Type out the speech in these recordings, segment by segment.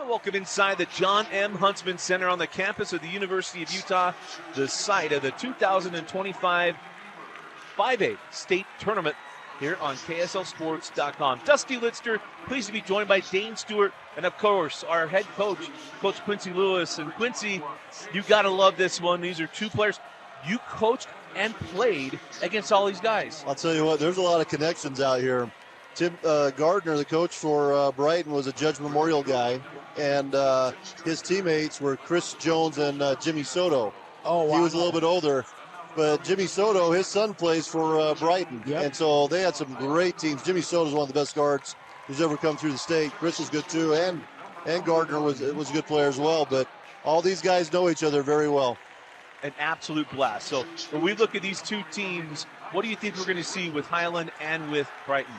Welcome inside the John M. Huntsman Center on the campus of the University of Utah, the site of the 2025 5A state tournament here on KSLSports.com. Dusty Litster, pleased to be joined by Dane Stewart and, of course, our head coach, Coach Quincy Lewis. And Quincy, you got to love this one. These are two players you coached and played against all these guys. I'll tell you what, there's a lot of connections out here. Tim Gardner, the coach for Brighton, was a Judge Memorial guy, and his teammates were Chris Jones and Jimmy Soto. Oh, wow. He was a little bit older, but Jimmy Soto, his son plays for Brighton, and so they had some great teams. Jimmy Soto is one of the best guards who's ever come through the state. Chris is good too, and Gardner was a good player as well, but all these guys know each other very well. An absolute blast. So when we look at these two teams, what do you think we're going to see with Highland and with Brighton?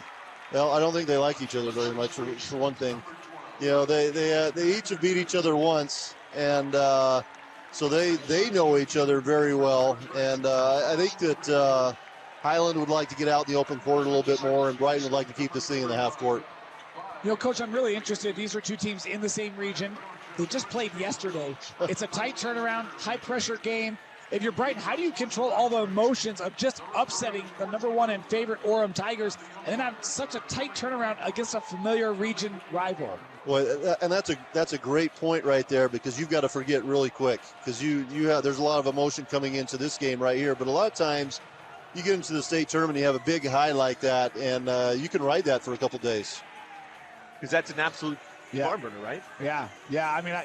Well, I don't think they like each other very much, for one thing. You know, they each have beat each other once, and so they know each other very well. And I think that Highland would like to get out in the open court a little bit more, and Brighton would like to keep this thing in the half court. You know, Coach, I'm really interested. These are two teams in the same region. They just played yesterday. It's a tight turnaround, high-pressure game. If you're Brighton, how do you control all the emotions of just upsetting the #1 and favorite Orem Tigers and then have such a tight turnaround against a familiar region rival? Well, and that's a great point right there, because you've got to forget really quick, because there's a lot of emotion coming into this game right here. But a lot of times you get into the state tournament, you have a big high like that, and you can ride that for a couple days. Because that's an absolute barn burner, right? Yeah. I mean,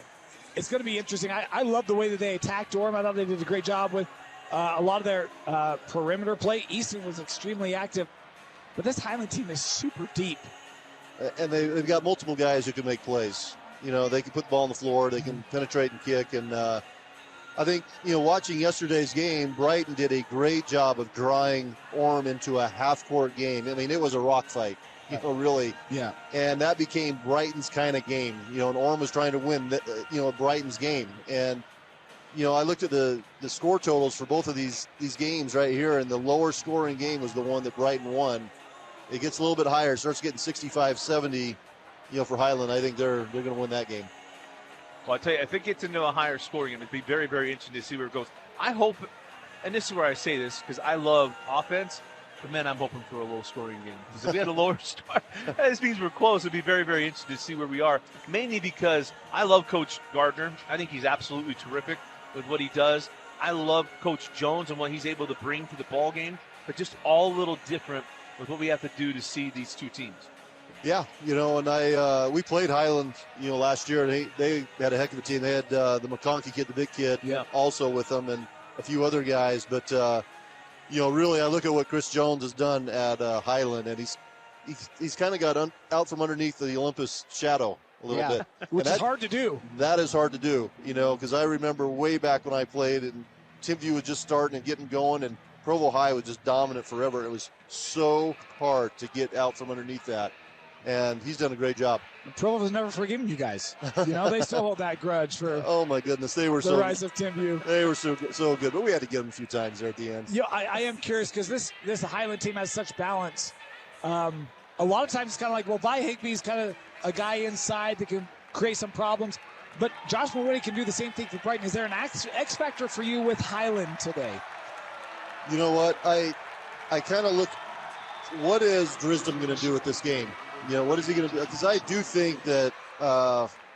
it's going to be interesting. I love the way that they attacked Orem. I thought they did a great job with a lot of their perimeter play. Easton was extremely active. But this Highland team is super deep. And they've got multiple guys who can make plays. You know, they can put the ball on the floor. They can penetrate and kick. And I think, watching yesterday's game, Brighton did a great job of drawing Orem into a half-court game. I mean, it was a rock fight. Really. Yeah. And that became Brighton's kind of game. And Orem was trying to win, Brighton's game. And, I looked at the score totals for both of these games right here, and the lower scoring game was the one that Brighton won. It gets a little bit higher, starts getting 65-70, for Highland. I think they're going to win that game. Well, I tell you, if it gets into a higher scoring game, it'd be very, very interesting to see where it goes. I hope, and this is where I say this, because I love offense, but man, I'm hoping for a low scoring game. Because if we had a lower score, this means we're close. It'd be very, very interesting to see where we are. Mainly because I love Coach Gardner. I think he's absolutely terrific with what he does. I love Coach Jones and what he's able to bring to the ball game, but just all a little different with what we have to do to see these two teams. Yeah, and we played Highland, last year, and they had a heck of a team. They had the McConkey kid, the big kid, also with them, and a few other guys. But really, I look at what Chris Jones has done at Highland, and he's kind of got out from underneath the Olympus shadow a little bit, which is hard to do. That is hard to do, because I remember way back when I played, and Timview was just starting and getting going, and Provo High was just dominant forever. It was so hard to get out from underneath that. And he's done a great job. Provo has never forgiven you guys. They still hold that grudge for. Oh my goodness, they were the rise of Timview. They were so good, but we had to get them a few times there at the end. I am curious, because this Highland team has such balance. A lot of times it's kind of like, well, Vi Higby's kind of a guy inside that can create some problems, but Josh Mulwiney can do the same thing for Brighton. Is there an X factor for you with Highland today? You know what? I kind of look. What is Drisdom going to do with this game? What is he going to do? Because I do think that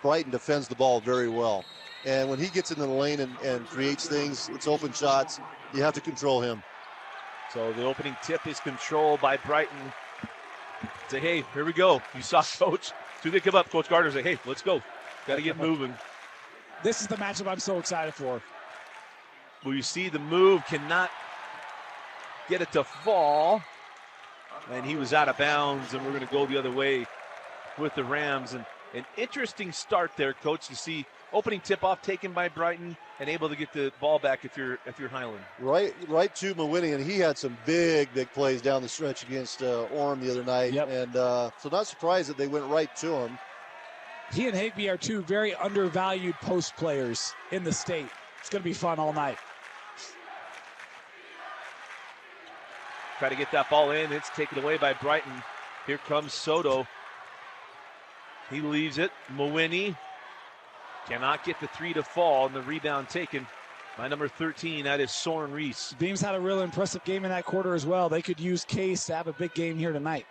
Brighton defends the ball very well. And when he gets into the lane and creates things, it's open shots, you have to control him. So the opening tip is controlled by Brighton. Say, hey, here we go. You saw Coach. So they come up, Coach Gardner say, hey, let's go. Got to get moving. This is the matchup I'm so excited for. Well, you see the move, cannot get it to fall. And he was out of bounds, and we're going to go the other way with the Rams. And an interesting start there, Coach, to see opening tip-off taken by Brighton and able to get the ball back if you're Highland. Right to Mulwiney, and he had some big plays down the stretch against Orem the other night. And so not surprised that they went right to him. He and Higby are two very undervalued post players in the state. It's going to be fun all night. Try to get that ball in. It's taken away by Brighton. Here comes Soto. He leaves it. Mulwiney Cannot get the three to fall, and the rebound taken by number 13. That is Soren Reese. Beams had a real impressive game in that quarter as well. They could use Case to have a big game here tonight.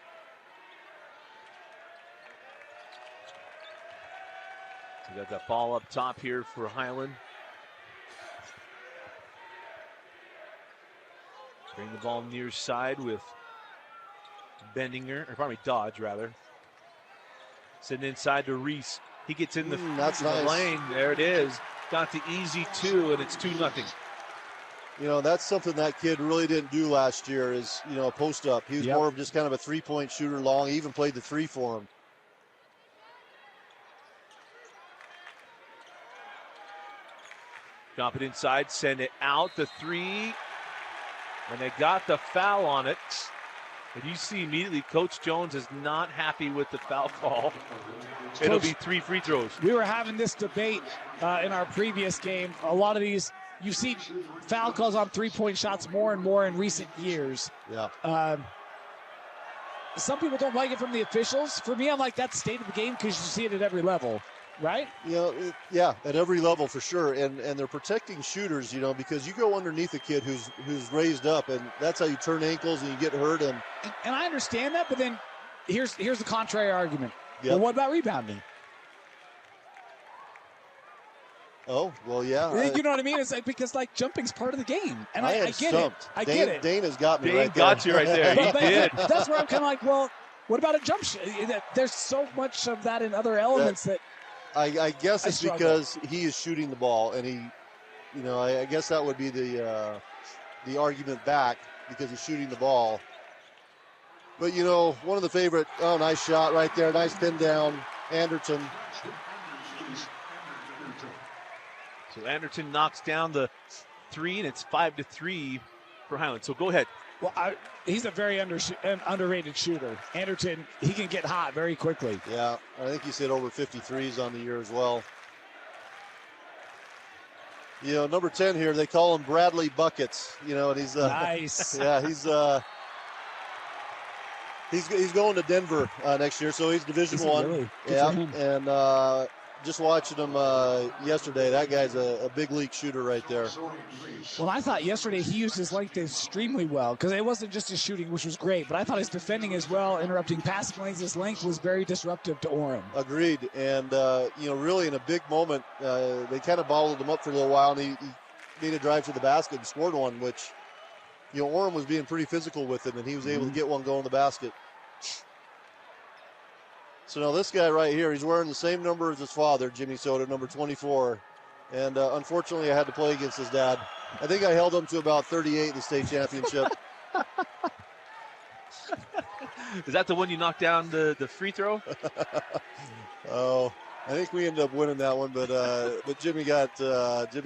We got that ball up top here for Highland. Bring the ball near side with Bendinger, or pardon me, Dodge rather. Sitting inside to Reese. He gets in the lane. There it is. Got the easy two, and it's 2-0. You know, that's something that kid really didn't do last year is, you know, post up. He was more of just kind of a three-point shooter long. He even played the three for him. Drop it inside, send it out, the three. And they got the foul on it. And you see immediately Coach Jones is not happy with the foul call. It'll be 3 free throws. We were having this debate in our previous game. A lot of these, you see foul calls on three-point shots more and more in recent years. Yeah. Some people don't like it from the officials. For me, I'm like, that's state of the game because you see it at every level, right? You know, yeah, at every level for sure. And they're protecting shooters, you know, because you go underneath a kid who's raised up, and that's how you turn ankles and you get hurt. And I understand that, but then here's the contrary argument. Yep. Well, what about rebounding? Oh, well, yeah. You know what I mean? It's like, because like jumping's part of the game, and I get stumped. it. I get it. Dana's got me Dane right there. got you right there. He did. That's where I'm kind of like, well, what about a jump shot? There's so much of that in other elements that I guess it's struggle. because he is shooting the ball, and he, you know, I guess that would be the argument back because he's shooting the ball. But, you know, one of the favorite, nice shot right there. Nice pin down, Anderton. So Anderton knocks down the three, and it's 5-3 for Highland. So go ahead. Well, he's a very underrated shooter. Anderton, he can get hot very quickly. Yeah, I think he's hit over 53s on the year as well. You know, number 10 here, they call him Bradley Buckets. You know, and he's nice. Yeah, he's going to Denver next year, so he's Division I. Really? Yeah, and just watching him yesterday, that guy's a big league shooter right there. Well, I thought yesterday he used his length extremely well because it wasn't just his shooting, which was great, but I thought his defending as well, interrupting passing lanes. His length was very disruptive to Orem. Agreed, and you know, really in a big moment, they kind of bottled him up for a little while, and he made a drive to the basket and scored one, which, you know, Orem was being pretty physical with him, and he was able to get one going in the basket. So now this guy right here, he's wearing the same number as his father, Jimmy Soto, number 24. And unfortunately, I had to play against his dad. I think I held him to about 38 in the state championship. Is that the one you knocked down the free throw? Oh, I think we ended up winning that one, but Jimmy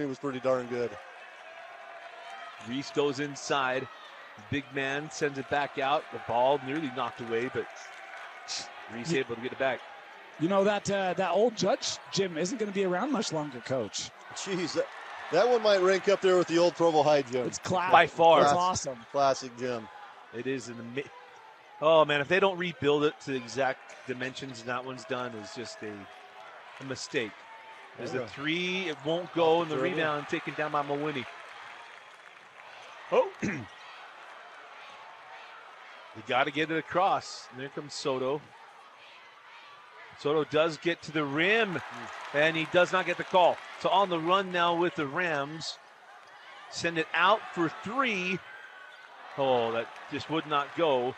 was pretty darn good. Reese goes inside. Big man sends it back out. The ball nearly knocked away, but Reese able to get it back. You know, that old Judge gym isn't going to be around much longer, Coach. Jeez, that one might rank up there with the old Provo High gym. It's classic. By far. It's awesome. Classic gym. It is oh, man, if they don't rebuild it to the exact dimensions that one's done, is just a mistake. There's the three, it won't go, and the rebound taken down by Mawini. Oh. You got to get it across. And there comes Soto. Soto does get to the rim, and he does not get the call. So on the run now with the Rams. Send it out for three. Oh, that just would not go.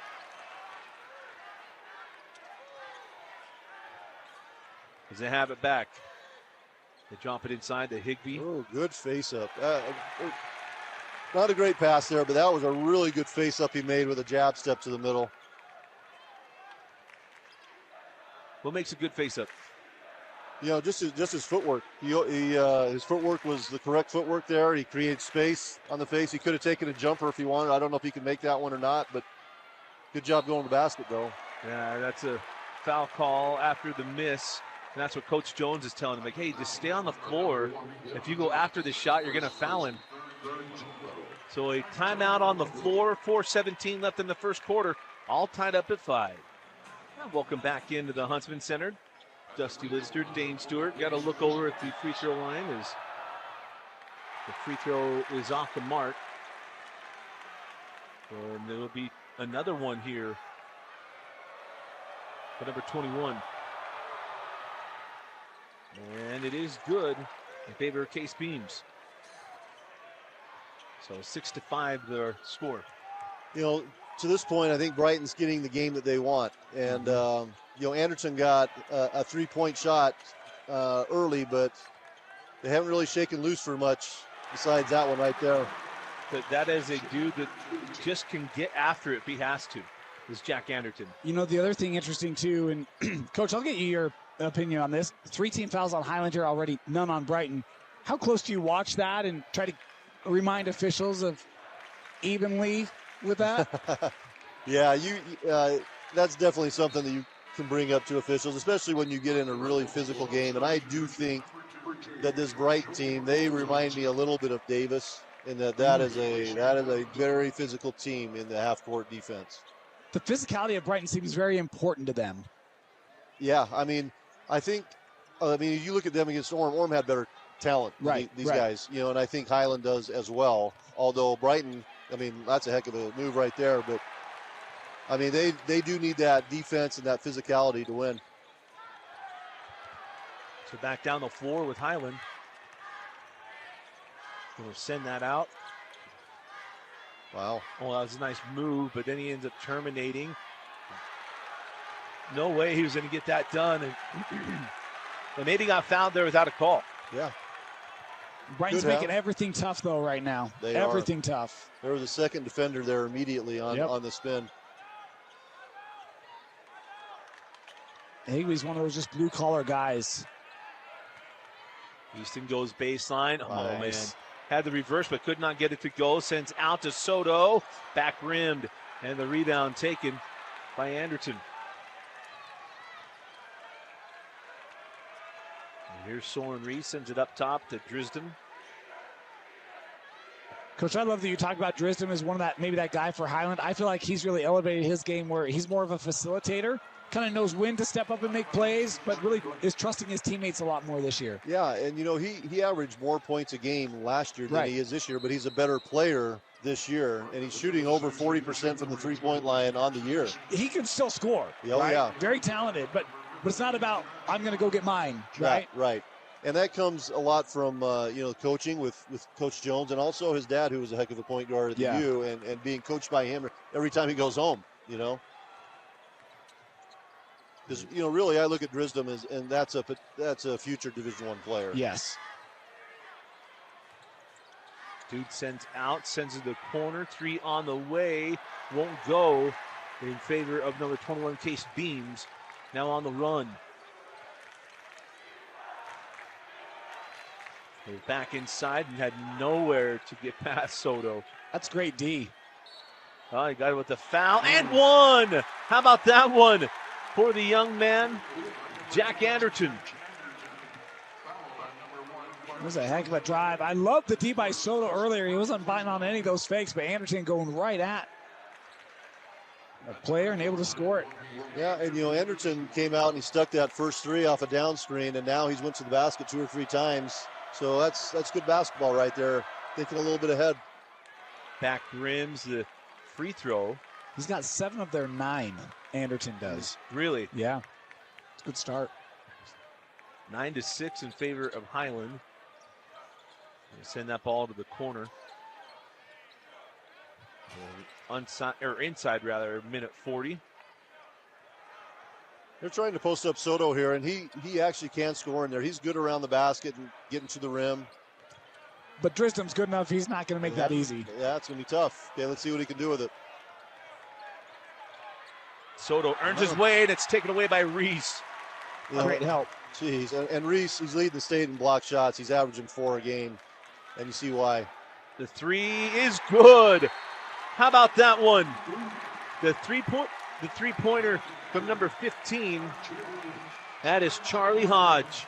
As they have it back. They drop it inside to Higbee. Oh, good face-up. Not a great pass there, but that was a really good face-up he made with a jab step to the middle. What makes a good face-up? You know, just his footwork. His footwork was the correct footwork there. He created space on the face. He could have taken a jumper if he wanted. I don't know if he could make that one or not, but good job going to the basket, though. Yeah, that's a foul call after the miss. And that's what Coach Jones is telling him. Like, hey, just stay on the floor. If you go after the shot, you're going to foul him. So a timeout on the floor. 4:17 left in the first quarter. All tied up at 5. Welcome back into the Huntsman Center. Dusty Lister, Dane Stewart. Got to look over at the free throw line as the free throw is off the mark. And there will be another one here for number 21. And it is good in favor of Case Beams. So 6-5 their score. You know, to this point, I think Brighton's getting the game that they want. And, you know, Anderson got a three-point shot early, but they haven't really shaken loose for much besides that one right there. But that is a dude that just can get after it if he has to, is Jack Anderton. You know, the other thing interesting, too, and, Coach, I'll get you your opinion on this. 3 team fouls on Highland here already, none on Brighton. How close do you watch that and try to remind officials of evenly with that? Yeah, that's definitely something that you can bring up to officials, especially when you get in a really physical game. And I do think that this Brighton team, they remind me a little bit of Davis, in that is a very physical team in the half-court defense. The physicality of Brighton seems very important to them. Yeah, I mean, you look at them against Orm. Orm had better talent than these guys, you know, and I think Highland does as well. Although Brighton, I mean, that's a heck of a move right there. But, I mean, they do need that defense and that physicality to win. So back down the floor with Highland. Going to send that out. Wow. Oh, that was a nice move, but then he ends up terminating. No way he was going to get that done. And maybe got fouled there without a call. Yeah. Brighton's making everything tough, though, right now. Everything tough. There was a second defender there immediately on the spin. Higbie's one of those just blue-collar guys. Easton goes baseline. Nice. Oh, man. Had the reverse, but could not get it to go. Sends out to Soto. Back rimmed. And the rebound taken by Anderton. And here's Soren Reese. Sends it up top to Drisden. Coach, I love that you talk about Drisden as one of that guy for Highland. I feel like he's really elevated his game where he's more of a facilitator. Kind of knows when to step up and make plays, but really is trusting his teammates a lot more this year. Yeah, and you know, he averaged more points a game last year than he is this year, but he's a better player this year, and he's shooting over 40% from the three-point line on the year. He can still score. Oh, yeah. Very talented, but it's not about, I'm going to go get mine, right? Right. And that comes a lot from, coaching with Coach Jones, and also his dad, who was a heck of a point guard at the U, and being coached by him every time he goes home, you know. Because, you know, really, I look at Drisden and that's a future Division I player. Yes. Dude sends to the corner. 3 on the way. Won't go in favor of number 21, Case Beams. Now on the run. They're back inside and had nowhere to get past Soto. That's great D. Oh, he got it with the foul and one. How about that one? For the young man, Jack Anderton. It was a heck of a drive. I love the D by Soto earlier. He wasn't biting on any of those fakes, but Anderton going right at a player and able to score it. Yeah, and, you know, Anderton came out and he stuck that first 3 off a down screen, and now he's went to the basket 2 or 3 times. So that's good basketball right there, thinking a little bit ahead. Back rims the free throw. He's got 7 of their 9. Anderton does. Really? Yeah. It's a good start. 9-6 in favor of Highland. Send that ball to the corner. Inside, minute 40. They're trying to post up Soto here, and he actually can score in there. He's good around the basket and getting to the rim. But Drisden's good enough. He's not going to make that easy. Yeah, it's going to be tough. Okay, let's see what he can do with it. Soto earns his way, and it's taken away by Reese. Great help. Jeez, and Reese, he's leading the state in block shots. He's averaging 4 a game, and you see why. The 3 is good. How about that one? The three-pointer from number 15. That is Charlie Hodge.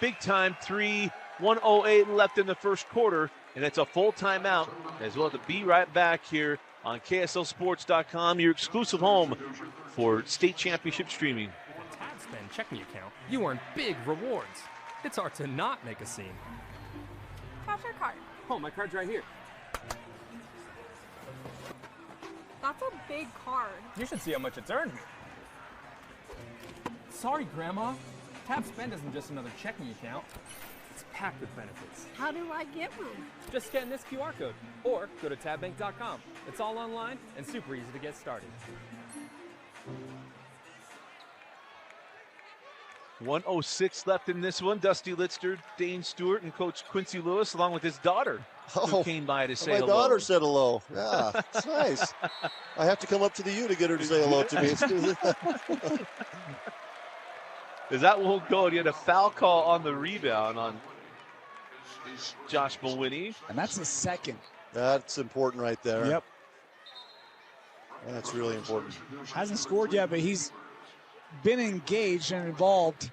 Big-time 3, 1:08 left in the first quarter, and it's a full timeout. As well to be right back here on KSLSports.com, your exclusive home for state championship streaming. spend checking account, you earn big rewards. It's hard to not make a scene. How's your card? Oh, my card's right here. That's a big card. You should see how much it's earned me. Sorry, Grandma. Tab Spend isn't just another checking account. It's packed with benefits. How do I get one? Just scan this QR code or go to tabbank.com. It's all online and super easy to get started. 1:06 left in this one. Dusty Litster, Dane Stewart, and Coach Quincy Lewis, along with his daughter, who came by to say hello. My daughter said hello. Yeah, it's nice. I have to come up to the U to get her to say hello to me. As that won't go, and he had a foul call on the rebound on Josh Mawhinney. And that's the second. That's important right there. Yep. That's really important. Hasn't scored yet, but he's been engaged and involved.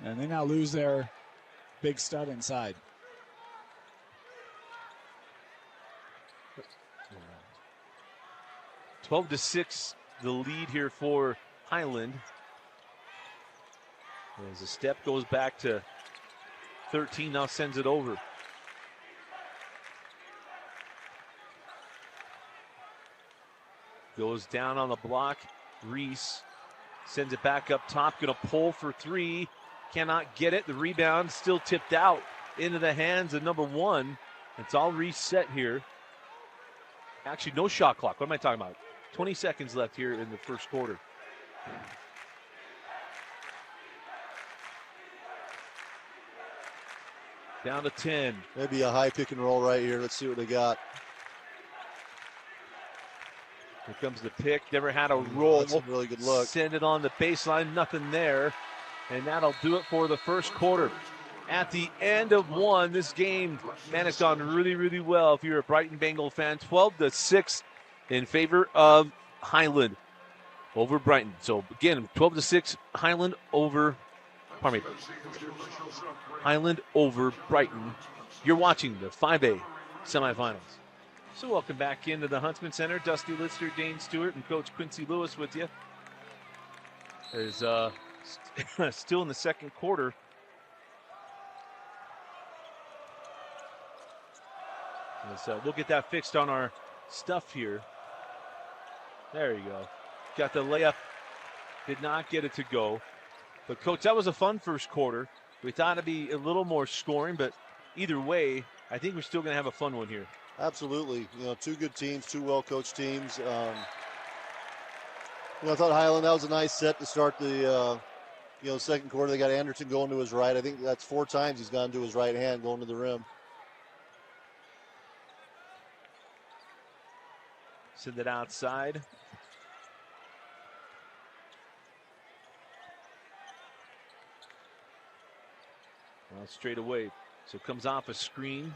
And they now lose their big stud inside. Yeah. 12-6, the lead here for Highland. As the step goes back to 13, now sends it over. Goes down on the block. Reese sends it back up top. Going to pull for three. Cannot get it. The rebound still tipped out into the hands of number one. It's all reset here. Actually, no shot clock. What am I talking about? 20 seconds left here in the first quarter. Down to 10. Maybe a high pick and roll right here. Let's see what they got. Here comes the pick. Never had a roll. That's a really good look. Send it on the baseline. Nothing there. And that'll do it for the first quarter. At the end of one, this game, man, it's gone really, really well. If you're a Brighton Bengal fan, 12-6 in favor of Highland over Brighton. So again, 12-6, Highland over, pardon me, Highland over Brighton. You're watching the 5A semifinals. So welcome back into the Huntsman Center. Dusty Litster, Dane Stewart, and Coach Quincy Lewis with you. There's still in the second quarter. We'll get that fixed on our stuff here. There you go. Got the layup. Did not get it to go. But, Coach, that was a fun first quarter. We thought it'd be a little more scoring, but either way, I think we're still going to have a fun one here. Absolutely. You know, two good teams, two well-coached teams. I thought Highland, that was a nice set to start the second quarter. They got Anderton going to his right. I think that's 4 times he's gone to his right hand going to the rim. Send it outside. Well, straight away. So it comes off a screen.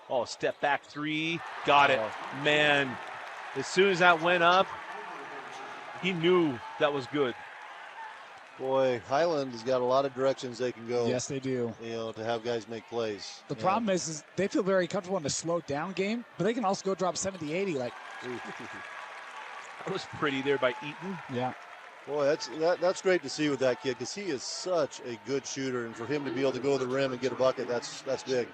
Oh, step back three. Got it. Man, as soon as that went up, he knew that was good. Boy, Highland has got a lot of directions they can go. Yes, they do. To have guys make plays. The problem is they feel very comfortable in the slow down game, but they can also go drop 70-80. Like, that was pretty there by Eaton. Yeah. Boy, that's great to see with that kid because he is such a good shooter, and for him to be able to go to the rim and get a bucket, that's big.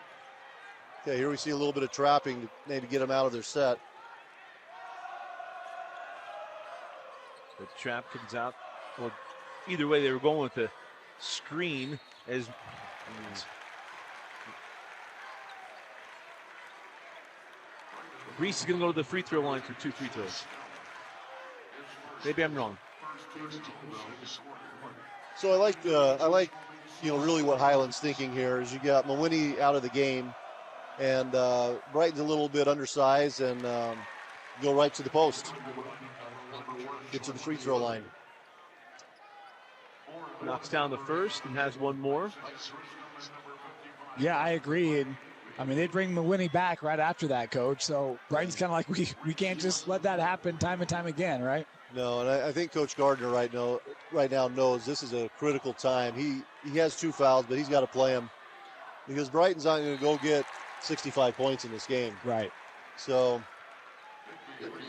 Okay, here we see a little bit of trapping to maybe get them out of their set. The trap comes out. Well, either way, they were going with the screen as Reese is going to go to the free throw line for 2 free throws. Maybe I'm wrong. So I like really what Highland's thinking here is you got Mawhinney out of the game, and Brighton's a little bit undersized, and go right to the post. Get to the free throw line. Knocks down the first and has one more. Yeah, I agree. And I mean, they bring Mawhinney back right after that, Coach. So Brighton's kind of like, we can't just let that happen time and time again, right? No, and I think Coach Gardner right now knows this is a critical time. He has 2 fouls, but he's got to play them because Brighton's not going to go get 65 points in this game. Right. So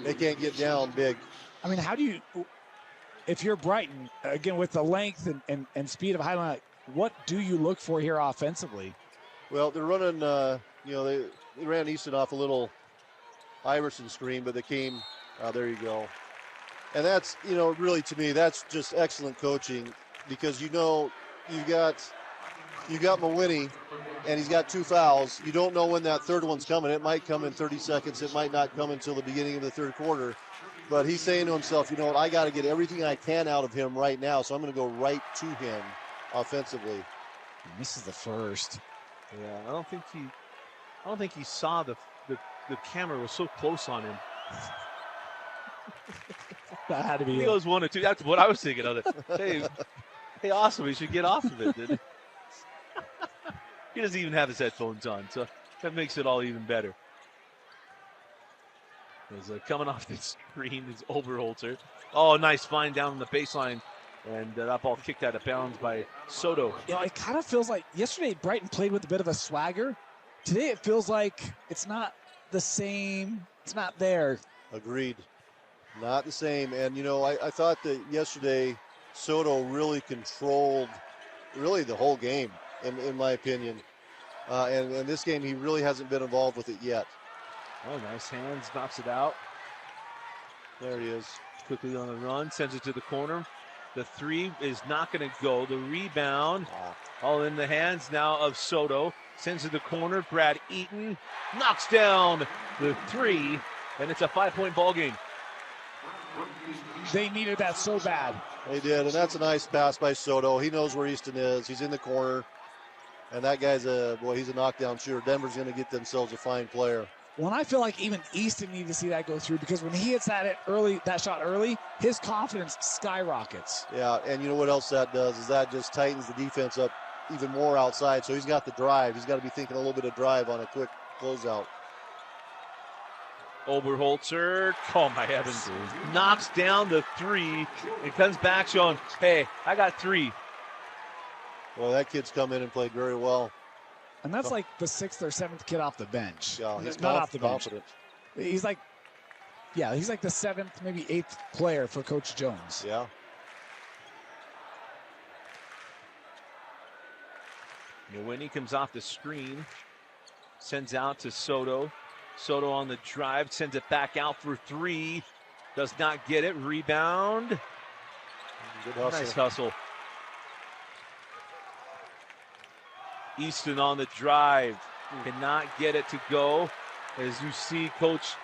they can't get down big. I mean, how do you, if you're Brighton, again, with the length and speed of Highland, what do you look for here offensively? Well, they're running, they ran Easton off a little Iverson screen, but they came, there you go. And that's, really to me, that's just excellent coaching because you've got Mawhinney, and he's got 2 fouls. You don't know when that third one's coming. It might come in 30 seconds. It might not come until the beginning of the third quarter. But he's saying to himself, I got to get everything I can out of him right now, so I'm going to go right to him offensively. And this is the first. Yeah, I don't think he saw the camera was so close on him. That had to be. He goes 1 or 2. That's what I was thinking of it. Hey, awesome. He should get off of it. Didn't he? He doesn't even have his headphones on, so that makes it all even better. As coming off the screen is Oberholzer. Oh, nice find down on the baseline. And that ball kicked out of bounds by Soto. It kind of feels like yesterday Brighton played with a bit of a swagger. Today it feels like it's not the same. It's not there. Agreed. Not the same. And, I thought that yesterday Soto really controlled the whole game, in my opinion. And in this game, he really hasn't been involved with it yet. Oh, nice hands. Knocks it out. There he is. Quickly on the run. Sends it to the corner. The 3 is not going to go. The rebound, all in the hands now of Soto. Sends to the corner. Brad Eaton knocks down the 3, and it's a 5-point ball game. They needed that so bad. They did, and that's a nice pass by Soto. He knows where Easton is. He's in the corner, and that guy's he's a knockdown shooter. Denver's going to get themselves a fine player. Well, and I feel like even Easton needed to see that go through because when he hits that shot early, his confidence skyrockets. Yeah, and you know what else that does is that just tightens the defense up even more outside. So he's got the drive. He's got to be thinking a little bit of drive on a quick closeout. Oberholzer, oh my heavens, knocks down the 3 and comes back showing, hey, I got 3. Well, that kid's come in and played very well. And that's like the 6th or 7th kid off the bench. Yeah, he's not off the bench. confident. He's like the 7th, maybe 8th player for Coach Jones. Yeah. When he comes off the screen, sends out to Soto. Soto on the drive, sends it back out for 3. Does not get it. Rebound. Good hustle. Nice hustle. Easton on the drive. Cannot get it to go. As you see, Coach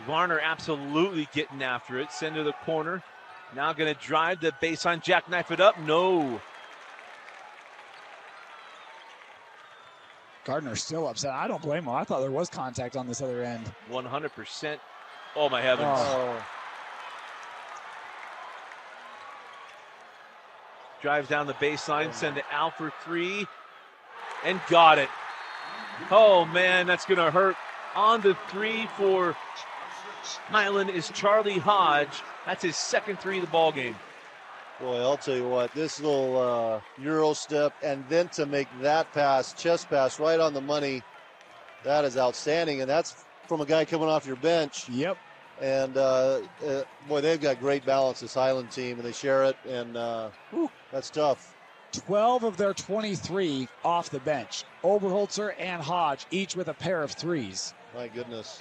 Varner absolutely getting after it. Send to the corner. Now going to drive the baseline, jackknife it up. No. Gardner's still upset. I don't blame him. I thought there was contact on this other end. 100%. Oh, my heavens. Oh. Drives down the baseline, send it out for 3, and got it. Oh, man, that's going to hurt. On the 3 for Highland is Charlie Hodge. That's his second 3 of the ball game. Boy, I'll tell you what, this little Euro step and then to make that pass, chest pass right on the money, that is outstanding. And that's from a guy coming off your bench. Yep. And, boy, they've got great balance, this Highland team, and they share it, and that's tough. 12 of their 23 off the bench. Oberholzer and Hodge, each with a pair of 3s. My goodness.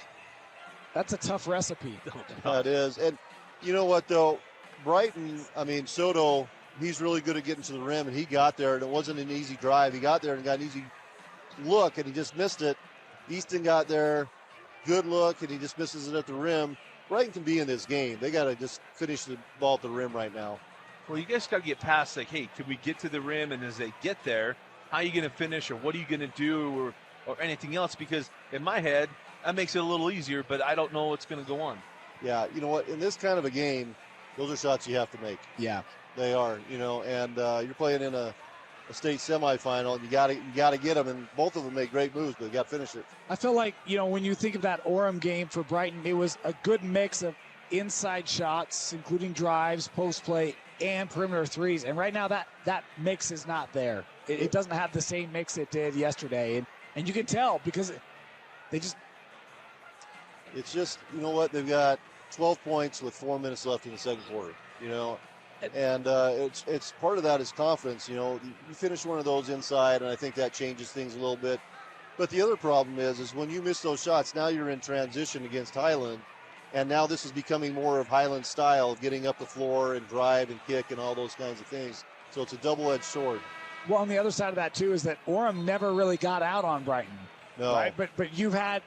That's a tough recipe. That is. And you know what, though? Brighton, Soto, he's really good at getting to the rim, and he got there, and it wasn't an easy drive. He got there and got an easy look, and he just missed it. Easton got there, good look, and he just misses it at the rim. Brighton can be in this game. They got to just finish the ball at the rim right now. Well, you guys got to get past, like, hey, can we get to the rim? And as they get there, how are you going to finish, or what are you going to do, or anything else? Because in my head, that makes it a little easier, but I don't know what's going to go on. Yeah, you know what? In this kind of a game, those are shots you have to make. Yeah. They are, and you're playing in a state semifinal, and you got to get them, and both of them make great moves, but you got to finish it. I feel like, when you think of that Orem game for Brighton, it was a good mix of inside shots, including drives, post play, and perimeter 3s. And right now that mix is not there. It doesn't have the same mix it did yesterday. And you can tell because they just... It's just, you know what, they've got 12 points with 4 minutes left in the second quarter. you know. And it's part of that is confidence. You know, you finish one of those inside, and I think that changes things a little bit. But the other problem is when you miss those shots, now you're in transition against Highland, and now this is becoming more of Highland style, getting up the floor and drive and kick and all those kinds of things. So it's a double-edged sword. Well, on the other side of that, too, is that Orem never really got out on Brighton. No. Right? But you've had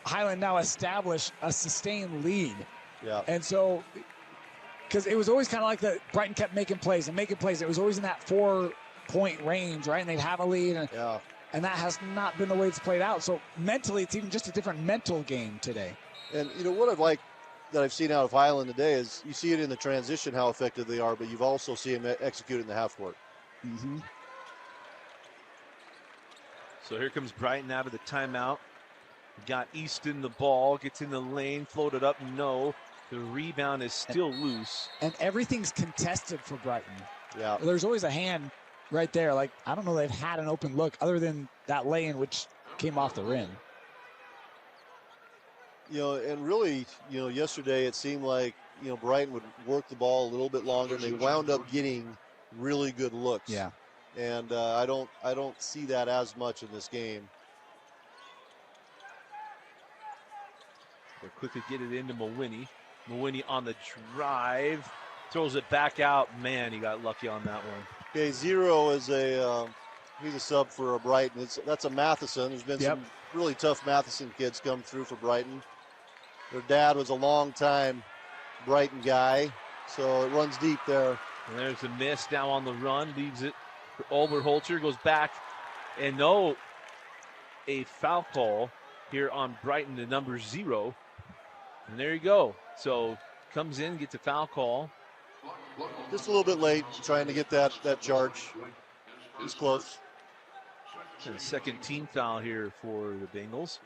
Highland now establish a sustained lead. Yeah. And so, because it was always kind of like that, Brighton kept making plays. It was always in that 4-point range, right? And they'd have a lead. And that has not been the way it's played out. So mentally, it's even just a different mental game today. And, you know, what I've liked that I've seen out of Highland today is you see it in the transition how effective they are, but you've also seen them execute it in the half court. Mm-hmm. So here comes Brighton out of the timeout. Got Easton the ball, gets in the lane, floated up, no. The rebound is still loose. And everything's contested for Brighton. Yeah. There's always a hand right there. Like, I don't know they've had an open look other than that lay-in, which came off the rim. You know, and really, you know, yesterday it seemed like, you know, Brighton would work the ball a little bit longer, and they wound up getting really good looks. Yeah. And I don't see that as much in this game. They'll quickly get it into Mawhinney. Mawhinney on the drive, throws it back out. Man, he got lucky on that one. Okay, Zero is he's a sub for Brighton. That's a Matheson. There's been some really tough Matheson kids come through for Brighton. Their dad was a long time Brighton guy, so it runs deep there. And there's a miss now on the run, leaves it for Oberholzer, goes back, and no, a foul call here on Brighton, the number 0. And there you go. So comes in, gets a foul call. Just a little bit late, trying to get that charge. He's close. And a second team foul here for the Bengals.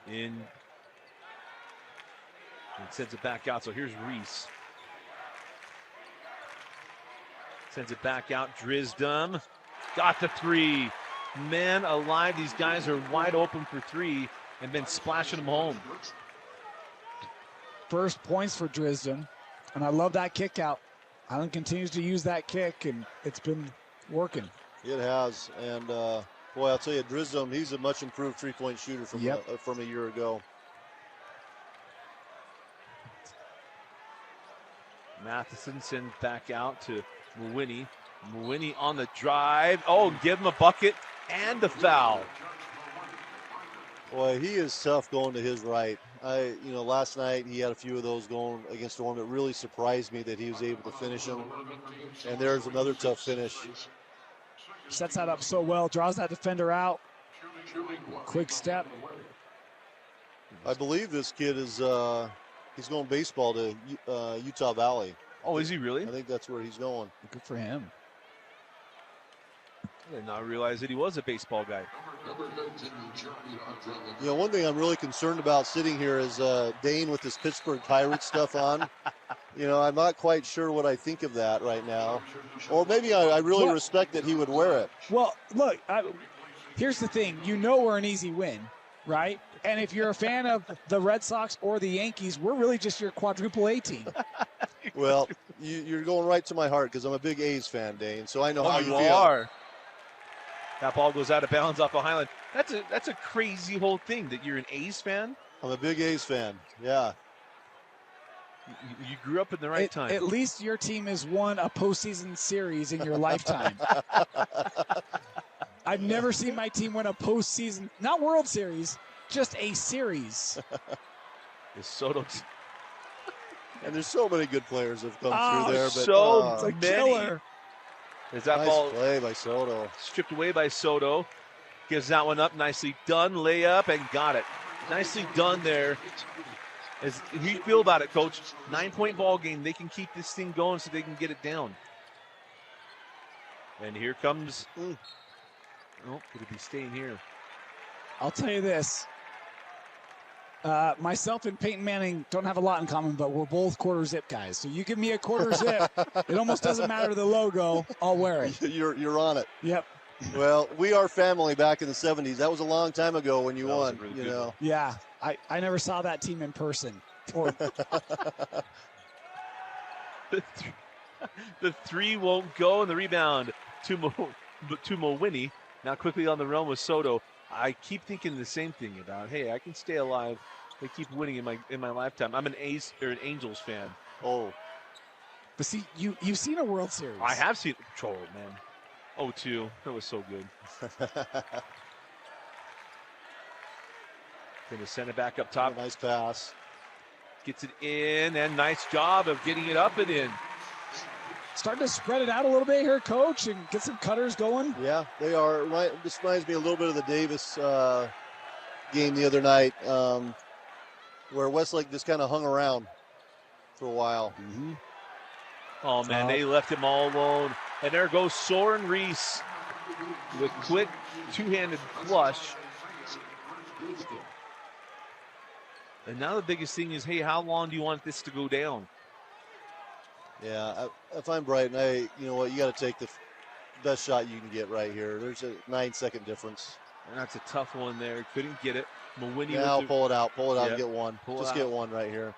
And sends it back out. So here's Reese. Sends it back out. Drisdom got the 3. Man alive, these guys are wide open for 3 and been splashing them home. First points for Drisdom, and I love that kick out. Highland continues to use that kick, and it's been working. It has, and boy, I'll tell you, Drisdom, he's a much improved 3-point shooter from a year ago. Matheson sends back out to Mawhinney. Mawhinney on the drive. Oh, give him a bucket and a foul. Boy, he is tough going to his right. Last night he had a few of those going against Orem. It really surprised me that he was able to finish them. And there's another tough finish. Sets that up so well, draws that defender out. Quick step. I believe this kid is he's going baseball to Utah Valley. Oh, is he really? I think that's where he's going. Good for him. I did not realize that he was a baseball guy. You know, one thing I'm really concerned about sitting here is Dane with this Pittsburgh Pirates stuff on. You know, I'm not quite sure what I think of that right now. Or maybe I really respect that he would wear it. Well, look, here's the thing. You know we're an easy win, right? And if you're a fan of the Red Sox or the Yankees, we're really just your quadruple A team. Well, you're going right to my heart because I'm a big A's fan, Dane. So I know how you feel. Are. That ball goes out of bounds off of Highland. That's a crazy whole thing that you're an A's fan. I'm a big A's fan. Yeah. You grew up in the right time. At least your team has won a postseason series in your lifetime. I've never seen my team win a postseason, not World Series, just a series. The Soto. And there's so many good players have come through there. But, so it's a many. killer. Is that nice ball play by Soto. Stripped away by Soto. Gives that one up. Nicely done. Layup and got it. Nicely done there. How do you feel about it, Coach? 9-point ball game. They can keep this thing going so they can get it down. And here comes. Oh, could it be staying here? I'll tell you this. Myself and Peyton Manning don't have a lot in common, but we're both quarter zip guys. So you give me a quarter zip, it almost doesn't matter the logo. I'll wear it. You're on it. Yep. Well, we are family back in the 70s. That was a long time ago when you won, really you good know. one. Yeah, I never saw that team in person. Or The three won't go, and the rebound to Mowini. Now quickly on the run with Soto. I keep thinking the same thing about, hey, I can stay alive. They keep winning in my lifetime. I'm an Angels fan. Oh, but see, you've seen a World Series. I have seen Troll, man. 0-2. That was so good. Going to send it back up top. nice pass. Gets it in, and nice job of getting it up and in. Starting to spread it out a little bit here, Coach, and get some cutters going. Yeah, they are. This reminds me a little bit of the Davis game the other night, where Westlake just kind of hung around for a while. Mm-hmm. Oh, man, they left him all alone. And there goes Soren Reese with quick two-handed flush. And now the biggest thing is, hey, how long do you want this to go down? Yeah, if I'm Brighton, you know what, you got to take the best shot you can get right here. There's a 9-second difference. And that's a tough one there. Couldn't get it. Mowini now pull it out Yep. and get one. Just get one right here.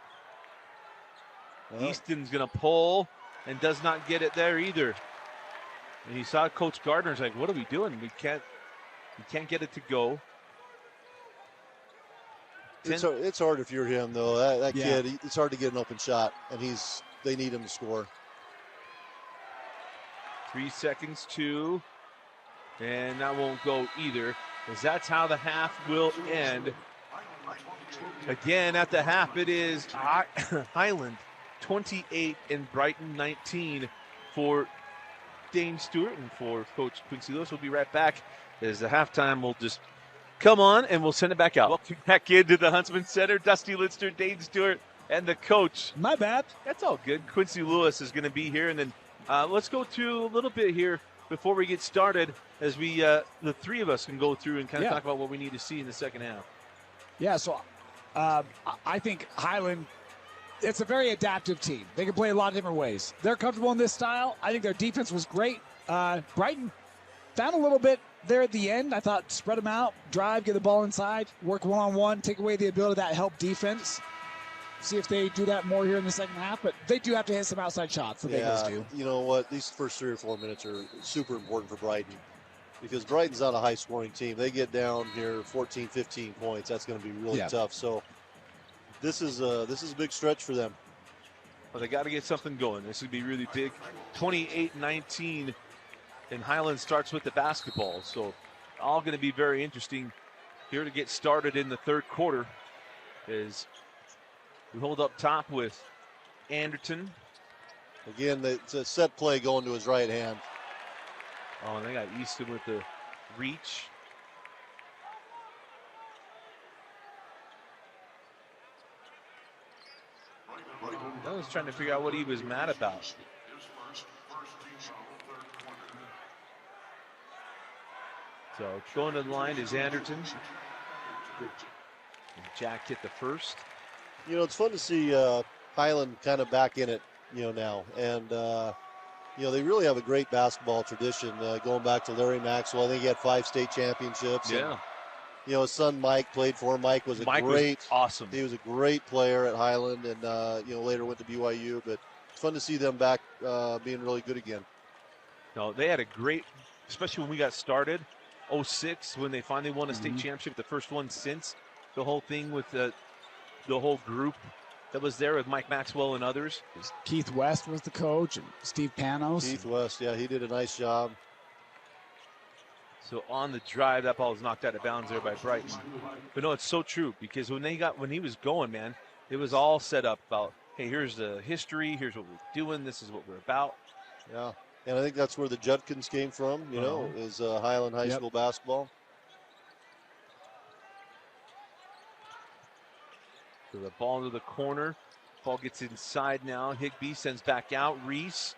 Well, Easton's going to pull and does not get it there either. And he saw Coach Gardner's like, what are we doing? We can't get it to go. It's hard if you're him, though. That kid, it's hard to get an open shot, and they need him to score. 3 seconds, 2. And that won't go either, because that's how the half will end. Again, at the half, it is Highland 28 and Brighton 19 for Dane Stewart and for Coach Quincy Lewis. We'll be right back as the halftime will just come on and we'll send it back out. Welcome back into the Huntsman Center. Dusty Lidster, Dane Stewart, and the coach. My bad. That's all good. Quincy Lewis is going to be here. And then let's go to a little bit here before we get started as we, the three of us can go through and kind of talk about what we need to see in the second half. Yeah, so I think Highland, it's a very adaptive team. They can play a lot of different ways. They're comfortable in this style. I think their defense was great. Brighton found a little bit there at the end. I thought spread them out, drive, get the ball inside, work one-on-one, take away the ability of that help defense. See if they do that more here in the second half, but they do have to hit some outside shots. The Bengals do. You know what? These first 3 or 4 minutes are super important for Brighton because Brighton's not a high-scoring team. They get down here 14, 15 points. That's going to be really tough. So this is a big stretch for them. Well, they got to get something going. This would be really big. 28-19, and Highland starts with the basketball. So all going to be very interesting here to get started in the third quarter as we hold up top with Anderton. Again, it's a set play going to his right hand. Oh, and they got Easton with the reach. I was trying to figure out what he was mad about. So going to the line is Anderton. And Jack hit the first. You know, it's fun to see Highland kind of back in it, now. And, they really have a great basketball tradition going back to Larry Maxwell. I think he had 5 state championships. Yeah. And, his son Mike played for him. Mike was awesome. He was a great player at Highland and, later went to BYU. But it's fun to see them back being really good again. No, they had a great, especially when we got started, 06, when they finally won a state championship, the first one since the whole thing with the whole group that was there with Mike Maxwell and others. Keith West was the coach and Steve Panos. Keith West, yeah, he did a nice job. So on the drive, that ball was knocked out of bounds there by Brighton. But no, it's so true because when he was going, man, it was all set up about, hey, here's the history, here's what we're doing, this is what we're about. Yeah, and I think that's where the Judkins came from, is Highland High School basketball. So the ball into the corner. Ball gets inside now. Higbee sends back out. Reese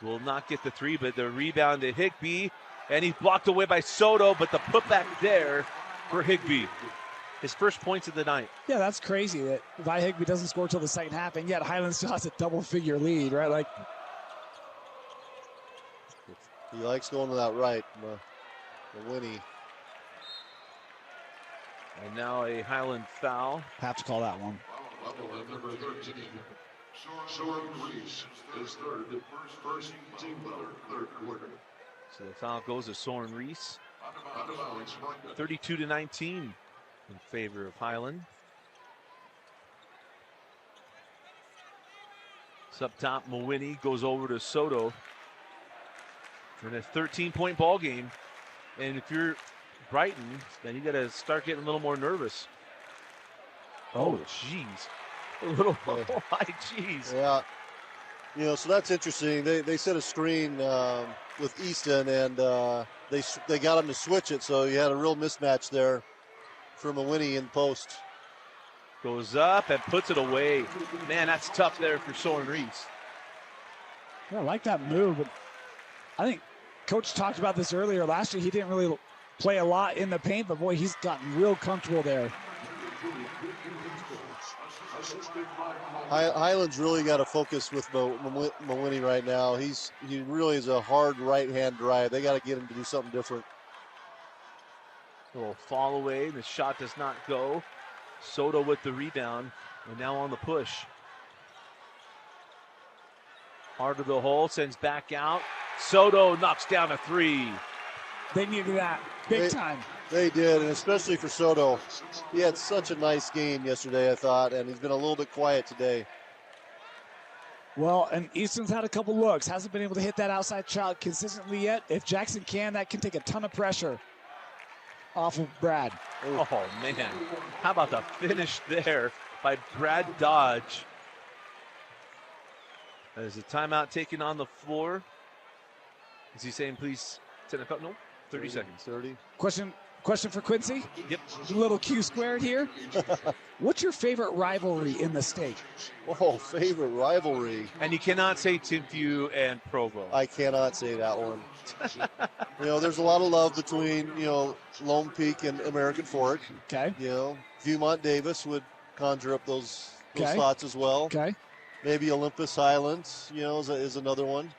will not get the 3, but the rebound to Higbee. And he's blocked away by Soto, but the putback there for Higbee. His first points of the night. Yeah, that's crazy that Vi Higbee doesn't score till the second half, and yet Highland still has a double-figure lead, right? Like, he likes going to that right. Winnie. And now a Highland foul. Have to call that one. Number 13, Soren Reese is third, first team leader, third quarter. So the foul goes to Soren Reese. 32-19 in favor of Highland. It's up top, Mawhinney goes over to Soto. In a 13-point ball game. And if you're Brighton, then you got to start getting a little more nervous. Oh, jeez. A little, oh, my jeez. Yeah. You know, so that's interesting. They set a screen with Easton, and they got him to switch it, so you had a real mismatch there for Mawhinney in post. Goes up and puts it away. Man, that's tough there for Soren Reese. Yeah, I like that move, but I think Coach talked about this earlier. Last year, he didn't really play a lot in the paint, but boy, he's gotten real comfortable there. Highland's really got to focus with Mawhinney right now. He really is a hard right-hand drive. They got to get him to do something different. A little fall away. The shot does not go. Soto with the rebound, and now on the push. Hard to the hole, sends back out. Soto knocks down a three. They needed that big time. They did, and especially for Soto. He had such a nice game yesterday, I thought, and he's been a little bit quiet today. Well, and Easton's had a couple looks. Hasn't been able to hit that outside shot consistently yet. If Jackson can, that can take a ton of pressure off of Brad. Oh, man. How about the finish there by Brad Dodge? There's a timeout taken on the floor. Is he saying, please send a cut? No, 30 seconds. 30. Question for Quincy? Yep. A little Q squared here. What's your favorite rivalry in the state? Oh, favorite rivalry. And you cannot say Timpview and Provo. I cannot say that one. You know, there's a lot of love between, you know, Lone Peak and American Fork. Okay. You know, Viewmont Davis would conjure up those Okay. thoughts as well. Okay. Maybe Olympus Highlands, you know, is another one.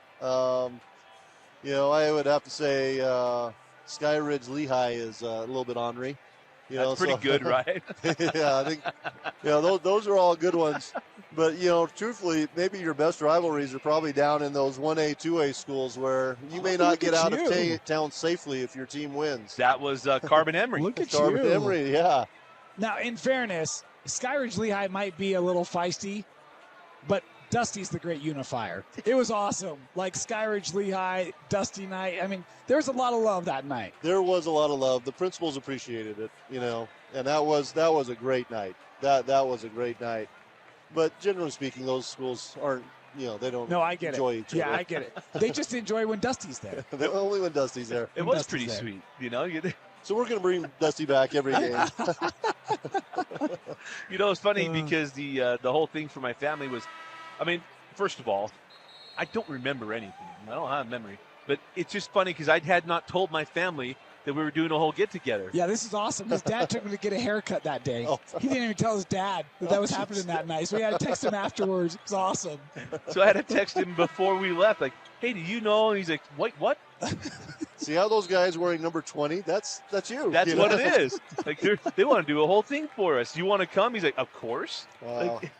You know, I would have to say Sky Ridge Lehigh is a little bit ornery. You That's know, pretty good, right? Yeah, I think, you know, those are all good ones. But, you know, truthfully, maybe your best rivalries are probably down in those 1A, 2A schools where you may not get out of town safely if your team wins. That was Carbon Emery. Look at Carbon you. Emery, yeah. Now, in fairness, Skyridge Lehigh might be a little feisty, but Dusty's the great unifier. It was awesome. Like Skyridge Lehigh, Dusty night. I mean, there was a lot of love that night. There was a lot of love. The principals appreciated it, you know, and that was a great night. That was a great night. But generally speaking, those schools aren't, you know, they don't enjoy each other. Yeah, I get it. They just enjoy when Dusty's there. Only when Dusty's there. It was pretty sweet, you know. So we're going to bring Dusty back every game. You know, it's funny because the whole thing for my family was, I mean, first of all, I don't remember anything. I don't have memory. But it's just funny because I had not told my family that we were doing a whole get-together. Yeah, this is awesome. His dad took me to get a haircut that day. He didn't even tell his dad that was happening that night. So we had to text him afterwards. It was awesome. So I had to text him before we left, like, hey, do you know? And he's like, wait, what? See how those guys wearing number 20? That's you. That's what it is. Like they want to do a whole thing for us. You want to come? He's like, of course. Like,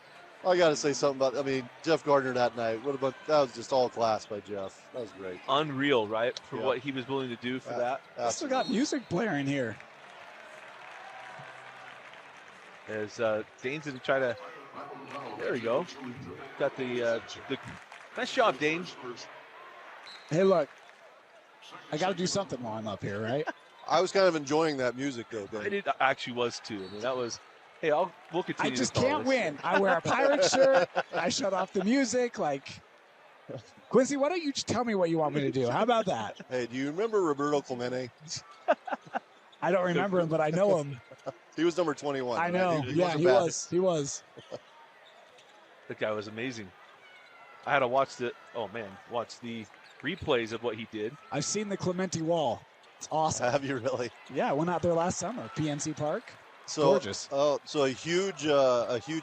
I got to say something about, I mean, Jeff Gardner that night. That was just all class by Jeff. That was great. Unreal, right? For what he was willing to do for that. I still got music blaring here. As Dane's going to try to, there we go. Got the nice job, Dane. Hey, look, I got to do something while I'm up here, right? I was kind of enjoying that music, though, Dane. I actually was, too. I mean, that was, hey, we'll continue. I just can't win. I wear a pirate shirt. I shut off the music. Like, Quincy, why don't you just tell me what you want me to do? How about that? Hey, do you remember Roberto Clemente? I don't remember him, but I know him. He was number 21. I know. He was. That guy was amazing. I had to watch the replays of what he did. I've seen the Clemente wall. It's awesome. Have you really? Yeah, I went out there last summer, PNC Park. So, Gorgeous. So a huge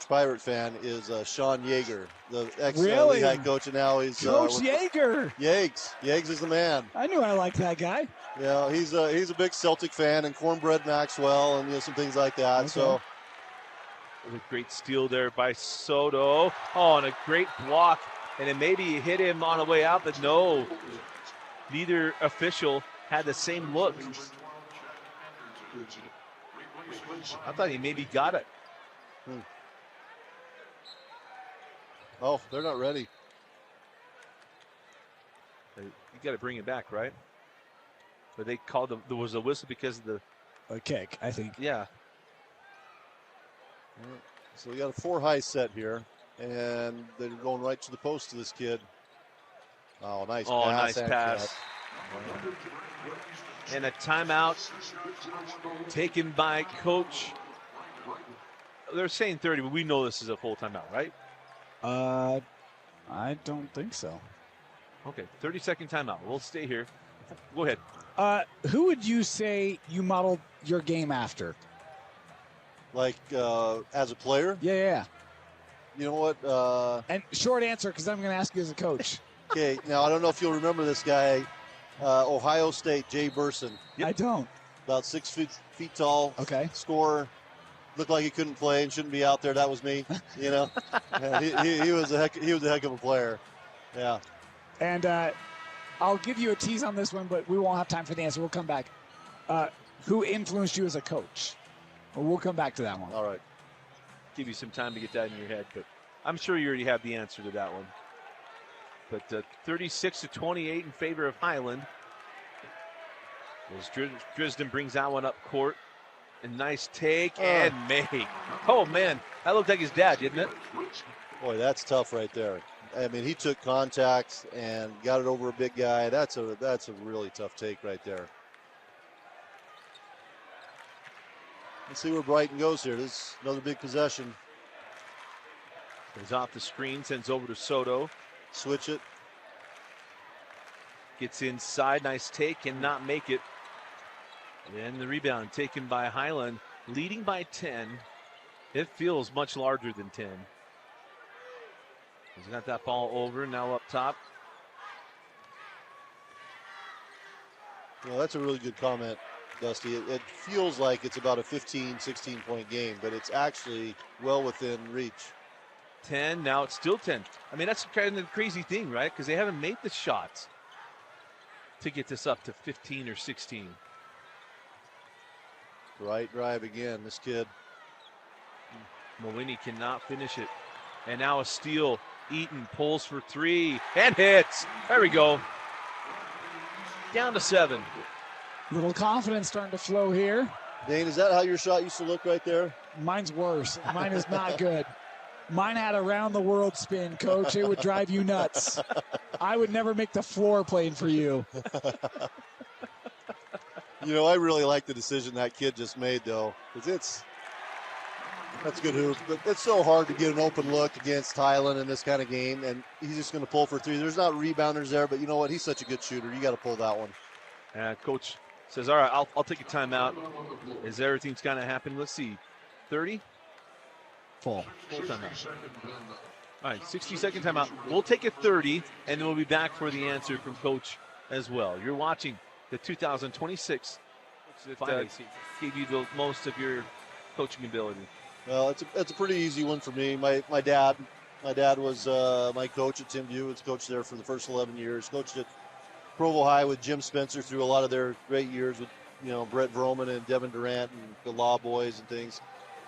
Pirate fan is Sean Yeager, the Really? ex-Lehigh coach, and now he's Coach Yeager. Yeags. Yeags is the man. I knew I liked that guy. Yeah, he's a big Celtic fan and Cornbread Maxwell and some things like that. Okay. So a great steal there by Soto. Oh, and a great block. And then maybe he hit him on the way out, but no. Neither official had the same look. I thought he maybe got it. Oh, they're not ready. You got to bring it back, right? But they called there was a whistle because of a kick, I think. Yeah. So we got a 4-high set here, and they're going right to the post to this kid. Oh, nice pass. Oh, nice pass. And a timeout taken by Coach. They're saying 30, but we know this is a full timeout, right? I don't think so. Okay, 30-second timeout. We'll stay here. Go ahead. Who would you say you modeled your game after? Like as a player? Yeah. You know what? And short answer, because I'm going to ask you as a coach. Okay, now I don't know if you'll remember this guy, Ohio State, Jay Burson. Yep. I don't. About 6 feet tall. Okay. Scorer. Looked like he couldn't play and shouldn't be out there. That was me. You know, he was a heck of a player. Yeah. And I'll give you a tease on this one, but we won't have time for the answer. We'll come back. Who influenced you as a coach? Well, we'll come back to that one. All right. Give you some time to get that in your head, but I'm sure you already have the answer to that one. But 36-28 in favor of Highland. As Drisden brings that one up court. A nice take and make. Oh, man. That looked like his dad, didn't it? Boy, that's tough right there. I mean, he took contact and got it over a big guy. That's a really tough take right there. Let's see where Brighton goes here. This is another big possession. He's off the screen, sends over to Soto. Switch it. Gets inside. Nice take, cannot make it. And the rebound taken by Highland, leading by 10. It feels much larger than 10. He's got that ball over, now up top. Well, that's a really good comment, Dusty. It feels like it's about a 15, 16-point game, but it's actually well within reach. 10, now it's still 10. I mean, that's kind of the crazy thing, right? Because they haven't made the shots to get this up to 15 or 16. Right drive again, this kid. Mawini cannot finish it. And now a steal. Eaton pulls for 3 and hits. There we go. Down to 7. Little confidence starting to flow here. Dane, is that how your shot used to look right there? Mine's worse. Mine is not good. Mine had a round the world spin, Coach. It would drive you nuts. I would never make the floor playing for you. You know, I really like the decision that kid just made, though, because that's a good hoop. But it's so hard to get an open look against Highland in this kind of game, and he's just going to pull for 3. There's not rebounders there, but you know what? He's such a good shooter. You got to pull that one. Coach says, all right, I'll take a timeout. As everything's kind of happening, let's see, 30? Full timeout. All right, 60-second timeout. We'll take a 30, and then we'll be back for the answer from Coach as well. You're watching the 2026 that gave you the most of your coaching ability. Well, it's a pretty easy one for me. My dad was my coach at Tim View. Was coached there for the first 11 years. Coached at Provo High with Jim Spencer through a lot of their great years with, you know, Brett Vroman and Devin Durant and the Law Boys and things.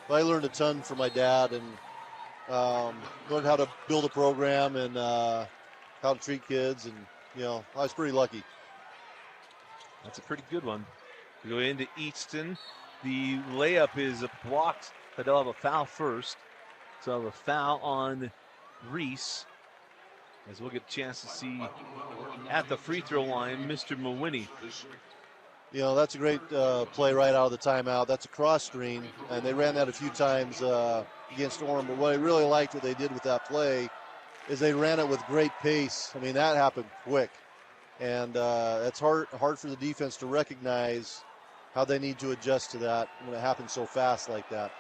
But I learned a ton from my dad and learned how to build a program and how to treat kids, and you know, I was pretty lucky. That's a pretty good one. We go into Easton. The layup is blocked, but they'll have a foul first. So they'll have a foul on Reese, as we'll get a chance to see at the free throw line, Mr. Mawini. You know, that's a great play right out of the timeout. That's a cross screen, and they ran that a few times against Orem. But what I really liked what they did with that play is they ran it with great pace. I mean, that happened quick. And it's hard for the defense to recognize how they need to adjust to that when it happens so fast like that.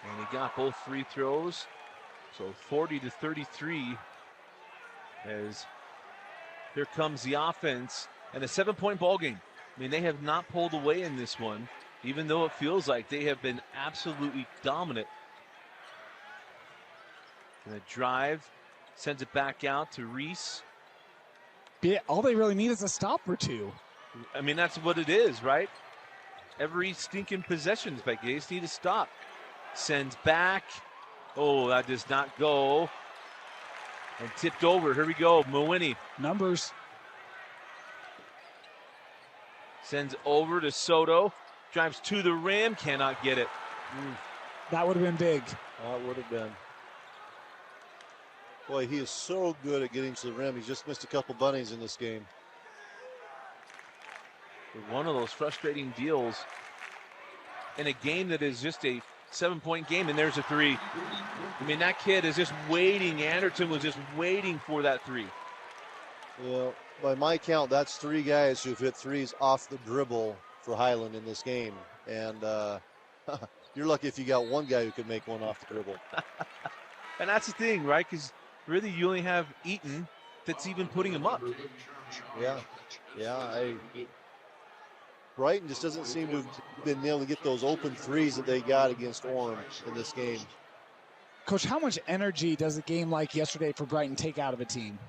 And he got both free throws. So 40-33 as here comes the offense and a 7-point ball game. I mean, they have not pulled away in this one, even though it feels like they have been absolutely dominant. And a drive, sends it back out to Reese. Yeah, all they really need is a stop or two. I mean, that's what it is, right? Every stinking possession, but they just need to stop. Sends back. Oh, that does not go. And tipped over. Here we go. Mawini. Numbers. Sends over to Soto. Drives to the rim. Cannot get it. That would have been big. That would have been. Boy, he is so good at getting to the rim. He's just missed a couple bunnies in this game. One of those frustrating deals in a game that is just a 7-point game, and there's a three. I mean, that kid is just waiting. Anderton was just waiting for that three. Well, by my count, that's 3 guys who've hit threes off the dribble for Highland in this game. And you're lucky if you got one guy who could make one off the dribble. And that's the thing, right? Because really you only have Eaton that's even putting him up. Yeah. Brighton just doesn't seem to have been able to get those open threes that they got against Orem in this game. Coach, how much energy does a game like yesterday for Brighton take out of a team?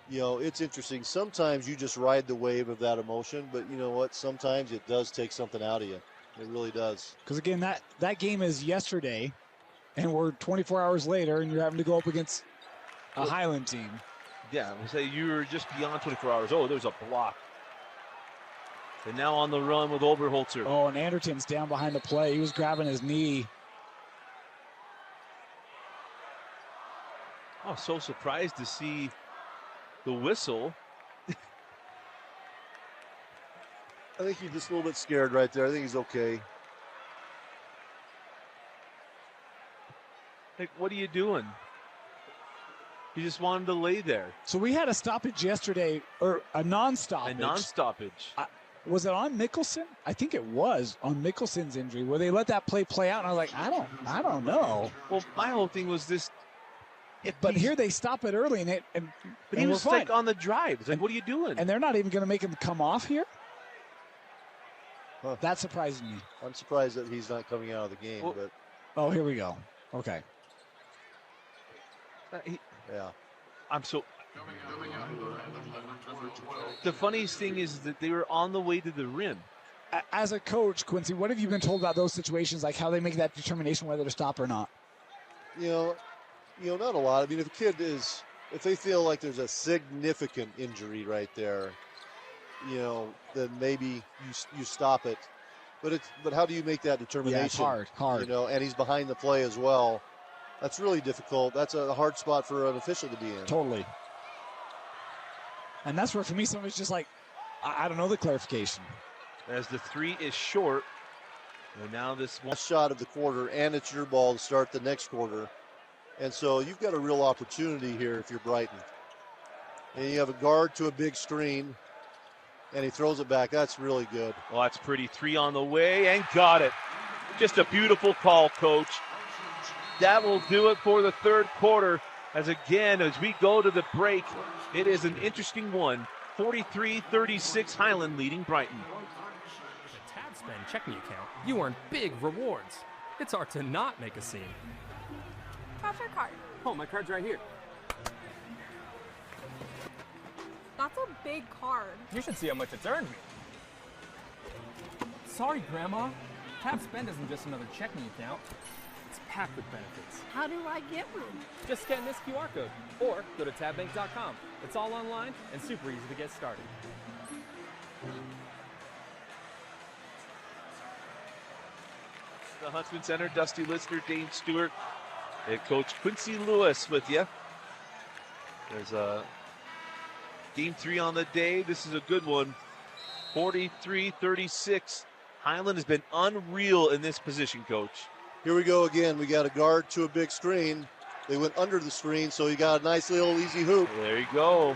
You know, it's interesting. Sometimes you just ride the wave of that emotion, but you know what? Sometimes it does take something out of you. It really does. Because again, that game is yesterday, and we're 24 hours later, and you're having to go up against a Highland team. Yeah, we'll say you were just beyond 24 hours. Oh, there's a block. And now on the run with Oberholzer. Oh, and Anderton's down behind the play. He was grabbing his knee. Oh, so surprised to see the whistle. I think he's just a little bit scared right there. I think he's okay. Like, what are you doing? He just wanted to lay there. So we had a stoppage yesterday, or a non-stoppage. A non-stoppage. Was it on Mickelson? I think it was on Mickelson's injury, where they let that play out, and I was like, I don't know. Well, my whole thing was this. But here they stop it early, and he was like on the drive. It's like, what are you doing? And they're not even going to make him come off here? Huh. That's surprising me. I'm surprised that he's not coming out of the game. Well, but oh, here we go. Okay. Yeah. I'm so. The funniest thing is that they were on the way to the rim. As a coach, Quincy, what have you been told about those situations, like how they make that determination whether to stop or not? You know, not a lot. I mean, if they feel like there's a significant injury right there, you know, then maybe you stop it. But how do you make that determination? Yeah, it's hard. You know, and he's behind the play as well. That's really difficult. That's a hard spot for an official to be in. Totally. And that's where, for me, somebody's just like, I don't know the clarification. As the three is short, and now this one shot of the quarter, and it's your ball to start the next quarter. And so you've got a real opportunity here if you're Brighton. And you have a guard to a big screen, and he throws it back. That's really good. Well, that's pretty. 3 on the way, and got it. Just a beautiful call, Coach. That will do it for the third quarter. As we go to the break, it is an interesting one. 43-36, Highland leading Brighton. The Tab Spend checking account, you earn big rewards. It's hard to not make a scene. Got your card. Oh, my card's right here. That's a big card. You should see how much it's earned me. Sorry, Grandma. Tab Spend isn't just another checking account. It's packed with benefits. How do I get one? Just scan this QR code or go to tabbank.com. It's all online and super easy to get started. The Huntsman Center, Dusty Lister, Dane Stewart, and Coach Quincy Lewis with you. There's a game 3 on the day. This is a good one. 43-36. Highland has been unreal in this position, Coach. Here we go again. We got a guard to a big screen. They went under the screen, so you got a nice little easy hoop. There you go.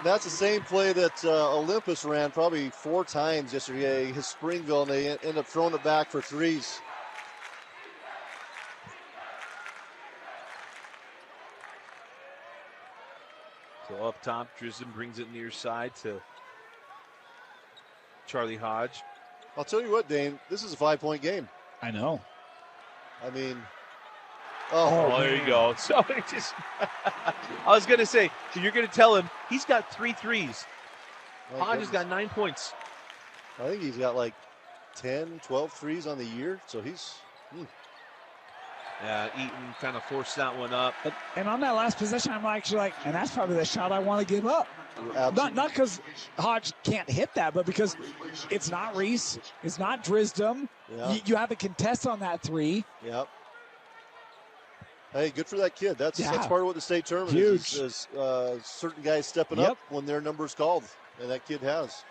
That's the same play that Olympus ran probably 4 times yesterday, his Springville, and they end up throwing it back for threes. So up top, Drisden brings it near side to Charlie Hodge. I'll tell you what, Dane, this is a 5-point game. I know. I mean, there you go. So it just, I was going to say, so you're going to tell him he's got 3 threes. Hodge has got 9 points. I think he's got like 10, 12 threes on the year. So he's. Eaton kind of forced that one up. And on that last possession, I'm actually like, and that's probably the shot I want to give up. Absolutely. Not because Hodge can't hit that, but because it's not Reese, it's not Drisdom. Yeah. You have a contest on that 3. Yep. Hey, good for that kid. That's part of what the state tournament is certain guys stepping up when their number's called, and that kid has.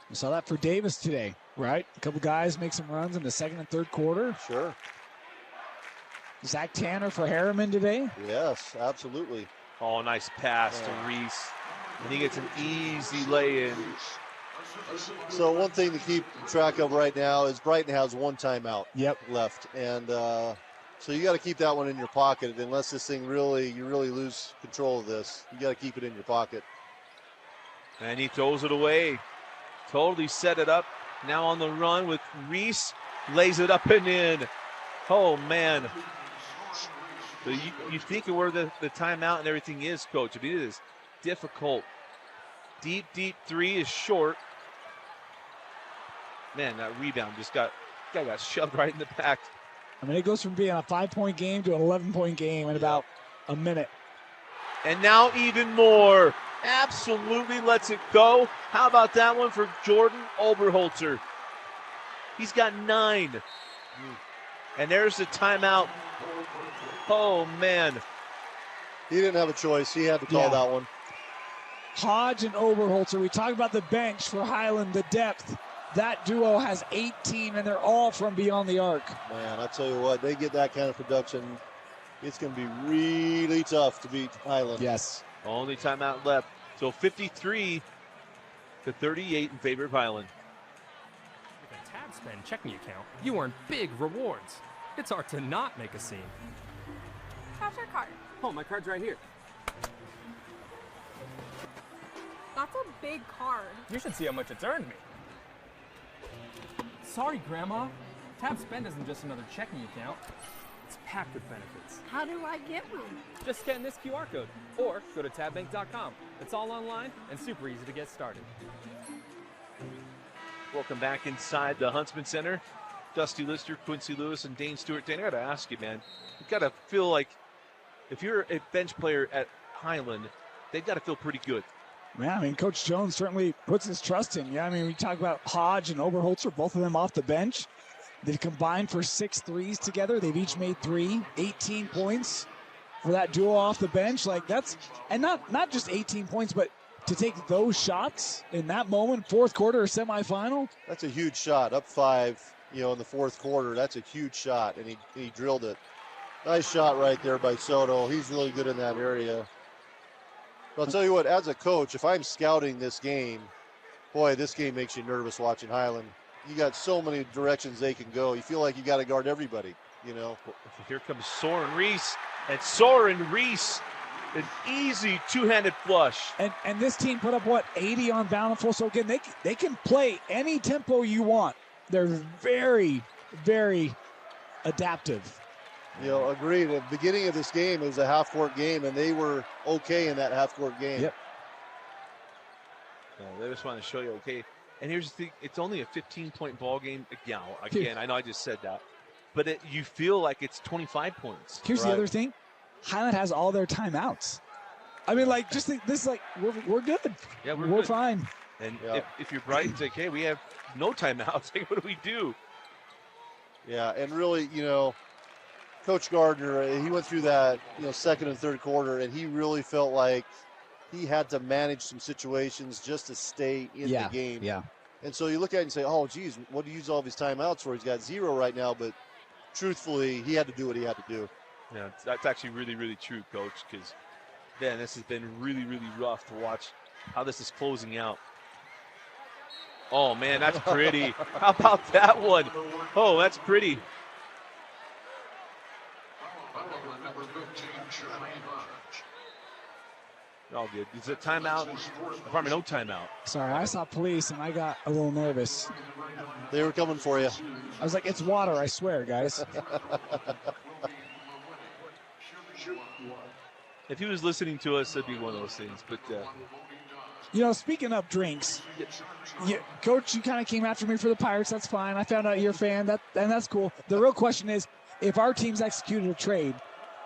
We saw that for Davis today, right? A couple guys make some runs in the second and third quarter. Sure. Zach Tanner for Harriman today. Yes, absolutely. Oh, nice pass to Reese. And he gets an easy lay-in. So one thing to keep track of right now is Brighton has 1 timeout left. And so you got to keep that one in your pocket unless this thing you really lose control of this. You got to keep it in your pocket. And he throws it away. Totally set it up. Now on the run with Reese. Lays it up and in. Oh, man. So you think of where the timeout and everything is, Coach. I mean, it is difficult. Deep 3 is short. Man, that rebound just got shoved right in the back. I mean, it goes from being a 5-point game to an 11-point game in about a minute. And now even more. Absolutely lets it go. How about that one for Jordan Oberholzer? He's got 9. And there's the timeout. Oh, man. He didn't have a choice. He had to call that one. Hodge and Oberholzer. We talked about the bench for Highland, the depth. That duo has 18, and they're all from beyond the arc. Man, I tell you what, they get that kind of production, it's going to be really tough to beat Highland. Yes. Only timeout left. So 53-38 in favor of Highland. With a tab spend checking account, you earn big rewards. It's hard to not make a scene. How's your card? Oh, my card's right here. That's a big card. You should see how much it's earned me. Sorry, Grandma. Tab Spend isn't just another checking account. It's packed with benefits. How do I get one? Just scan this QR code or go to tabbank.com. It's all online and super easy to get started. Welcome back inside the Huntsman Center. Dusty Lister, Quincy Lewis, and Dane Stewart. Dane, I got to ask you, man. You've got to feel like if you're a bench player at Highland, they've got to feel pretty good. Yeah, I mean, Coach Jones certainly puts his trust in. Yeah, I mean, we talk about Hodge and Oberholzer, both of them off the bench. They've combined for 6 threes together. They've each made 3, 18 points for that duo off the bench. Like that's, and not just 18 points, but to take those shots in that moment, fourth quarter or semifinal. That's a huge shot, up 5, in the fourth quarter. That's a huge shot, and he drilled it. Nice shot right there by Soto. He's really good in that area. But I'll tell you what, as a coach, if I'm scouting this game, boy, this game makes you nervous watching Highland. You got so many directions they can go. You feel like you got to guard everybody, Here comes Soren Reese, and Soren Reese, an easy two-handed flush. And this team put up, 80 on Bountiful. So again, they can play any tempo you want. They're very, very adaptive. Agreed. At the beginning of this game, it was a half-court game, and they were okay in that half-court game. Yep. They just want to show you, okay. And here's the thing, it's only a 15-point ball game. Again, I know I just said that. But you feel like it's 25 points. Here's the other thing. Highland has all their timeouts. I mean, just think this, we're good. Yeah, we're good. Fine. And if you're Brighton, it's like, hey, we have no timeouts. Like, what do we do? Yeah, and really, Coach Gardner, he went through that, second and third quarter, and he really felt like he had to manage some situations just to stay in the game. Yeah. And so you look at it and say, oh, geez, what do you use all these timeouts for? He's got 0 right now, but truthfully, he had to do what he had to do. Yeah, that's actually really, really true, Coach, because Man, this has been really, really rough to watch how this is closing out. Oh, man, that's pretty. How about that one? Oh, that's pretty. All good. Is it timeout? Probably no timeout. Sorry, I saw police and I got a little nervous. They were coming for you. I was like, it's water, I swear, guys. If he was listening to us, it'd be one of those things. But you know, speaking of drinks, Coach, you kind of came after me for the Pirates. That's fine. I found out you're a fan, and that's cool. The real question is, if our teams executed a trade,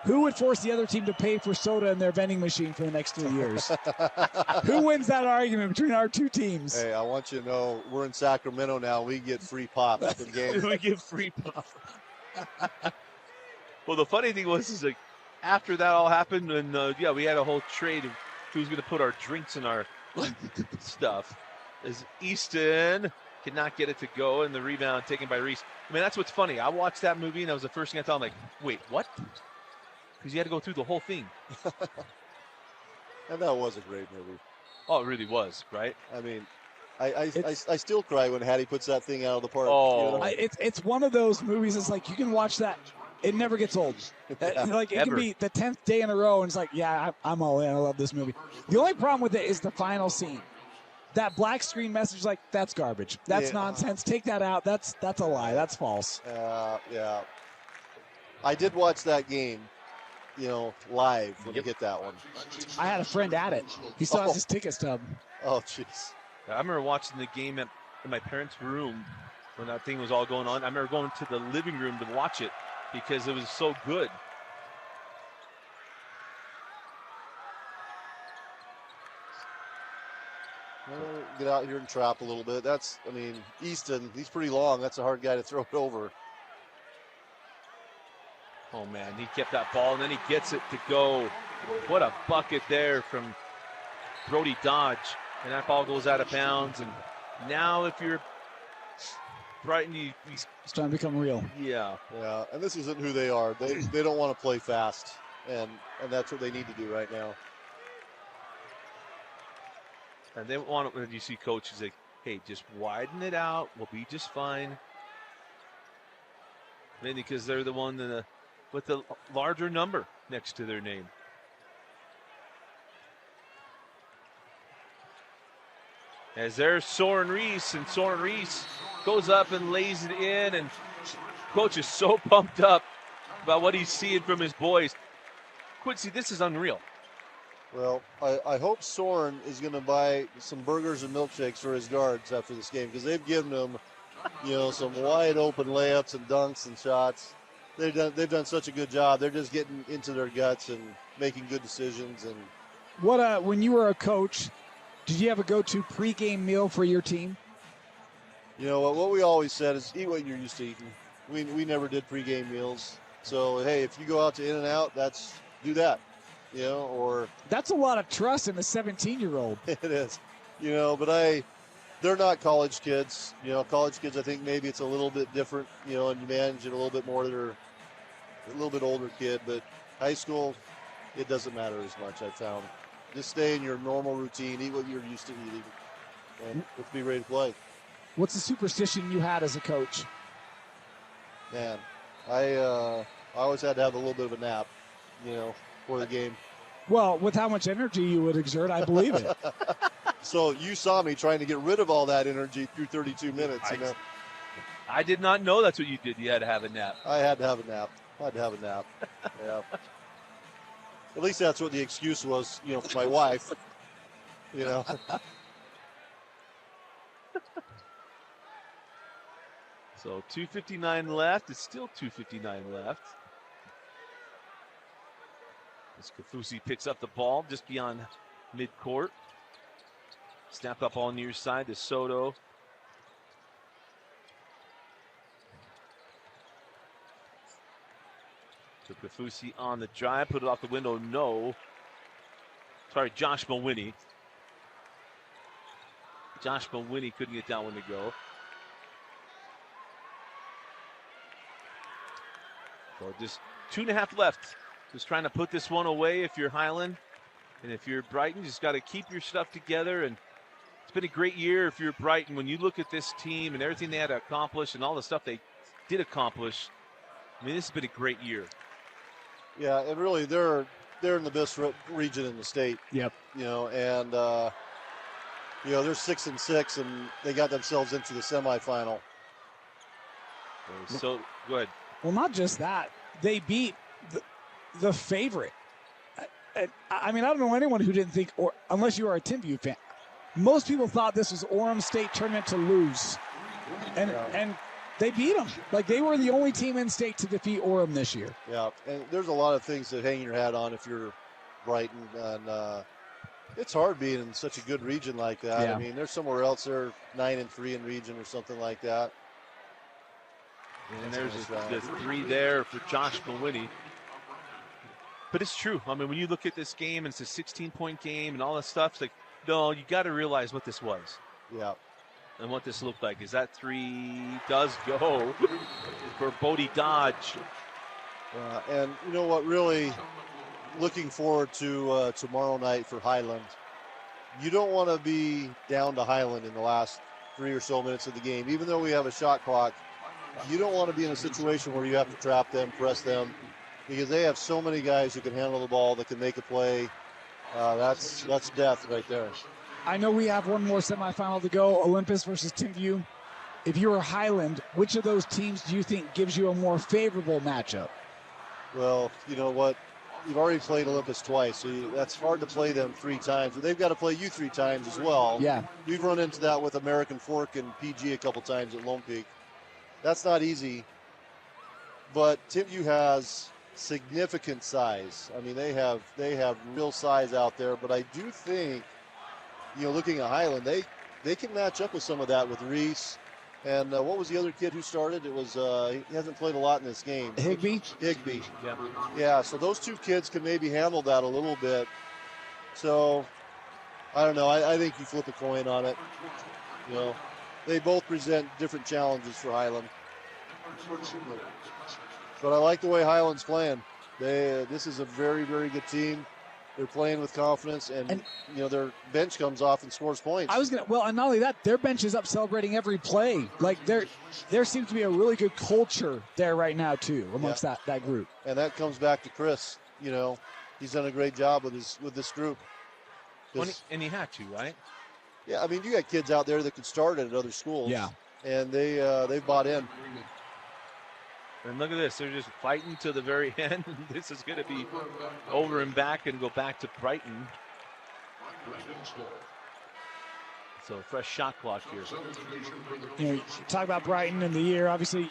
who would force the other team to pay for soda in their vending machine for the next 3 years? Who wins that argument between our two teams? Hey, I want you to know we're in Sacramento now. We get free pop after the game. We get free pop. Well, the funny thing was, is like after that all happened, and we had a whole trade of who's going to put our drinks in our stuff. As Easton could not get it to go, and the rebound taken by Reese. I mean, that's what's funny. I watched that movie, and that was the first thing I thought. I'm like, wait, what? Because you had to go through the whole thing. And that was a great movie. Oh, it really was, right? I mean, I still cry when Hattie puts that thing out of the park. Oh, you know? It's one of those movies. It's like you can watch that; it never gets old. Like it Ever. can be the 10th day in a row, and it's like, yeah, I'm all in. I love this movie. The only problem with it is the final scene. That black screen message, like that's garbage. That's nonsense. Take that out. That's a lie. That's false. Yeah. I did watch that game, live when you get that one. I had a friend at it. He still has his ticket stub. Oh, jeez. I remember watching the game in my parents' room when that thing was all going on. I remember going to the living room to watch it because it was so good. Well, get out here and trap a little bit. Easton, he's pretty long. That's a hard guy to throw it over. Oh, man, he kept that ball, and then he gets it to go. What a bucket there from Brody Dodge. And that ball goes out of bounds. And now if you're Brighton, he's starting to become real. Yeah. And this isn't who they are. They don't want to play fast. And that's what they need to do right now. And they want, when you see coaches like, hey, just widen it out. We'll be just fine. Mainly because they're the one with the larger number next to their name. As there's Soren Reese, and Soren Reese goes up and lays it in, and coach is so pumped up about what he's seeing from his boys. Quincy, this is unreal. Well, I hope Soren is going to buy some burgers and milkshakes for his guards after this game, because they've given him, some wide open layups and dunks and shots. They've done such a good job. They're just getting into their guts and making good decisions. And when you were a coach, did you have a go-to pregame meal for your team? You know what we always said is eat what you're used to eating. We never did pregame meals. So hey, if you go out to In-N-Out, do that. Or that's a lot of trust in a 17-year-old. It is, but they're not college kids. College kids, I think maybe it's a little bit different, and you manage it a little bit more. They're a little bit older kid, but high school, it doesn't matter as much, I've found. Just stay in your normal routine, eat what you're used to eating, and let's be ready to play. What's the superstition you had as a coach? Man, I always had to have a little bit of a nap, for the game. Well, with how much energy you would exert, I believe it. So you saw me trying to get rid of all that energy through 32 minutes. I did not know that's what you did. You had to have a nap. I had to have a nap. Yeah. At least that's what the excuse was, for my wife. So 2:59 left. It's still 2:59 left. As Kafusi picks up the ball just beyond midcourt. Snap up on near side to Soto. So Kafusi on the drive, put it off the window, no. Sorry, Josh Mawhinney. Josh Mawhinney couldn't get that one to go. So just 2.5 left. Just trying to put this one away if you're Highland. And if you're Brighton, you just got to keep your stuff together. And it's been a great year if you're Brighton. When you look at this team and everything they had to accomplish and all the stuff they did accomplish, I mean, this has been a great year. Yeah, and really, they're in the best region in the state. Yep. You know, and they're 6-6, and they got themselves into the semifinal. So go ahead. Well, not just that, they beat the favorite. I mean, I don't know anyone who didn't think, or unless you are a Timview fan, most people thought this was Orem State tournament to lose, and they beat them. Like, they were the only team in state to defeat Orem this year. Yeah, and there's a lot of things to hang your hat on if you're Brighton, and it's hard being in such a good region like that. Yeah. I mean, there's somewhere else they're 9-3 in region or something like that. And there's the 3 there for Josh Mawhinney. But it's true. I mean, when you look at this game, and it's a 16-point game and all that stuff, it's like, no, you got to realize what this was. Yeah. And what this looked like. Is that 3 does go for Bodie Dodge. And you know what, really looking forward to tomorrow night for Highland. You don't want to be down to Highland in the last 3 or so minutes of the game. Even though we have a shot clock, you don't want to be in a situation where you have to trap them, press them, because they have so many guys who can handle the ball, that can make a play. That's death right there. I know we have one more semifinal to go, Olympus versus Timview. If you were Highland, which of those teams do you think gives you a more favorable matchup? Well, you know what? You've already played Olympus twice, so that's hard to play them 3 times. But they've got to play you 3 times as well. Yeah. We've run into that with American Fork and PG a couple times at Lone Peak. That's not easy. But Timview has significant size. I mean, they have real size out there. But I do think, looking at Highland, they can match up with some of that with Reese. And what was the other kid who started? It was he hasn't played a lot in this game. Higbee. Yeah. Yeah. So those 2 kids can maybe handle that a little bit. So I don't know. I think you flip a coin on it. They both present different challenges for Highland. But I like the way Highland's playing. This is a very, very good team. They're playing with confidence, and their bench comes off and scores points. And not only that, their bench is up celebrating every play. Like, there seems to be a really good culture there right now too amongst that group. And that comes back to Chris. He's done a great job with this group. And he had to, right? Yeah, I mean, you got kids out there that could start at other schools. Yeah. And they've bought in. And look at this. They're just fighting to the very end. This is going to be over and back and go back to Brighton. So fresh shot clock here. Talk about Brighton in the year. Obviously,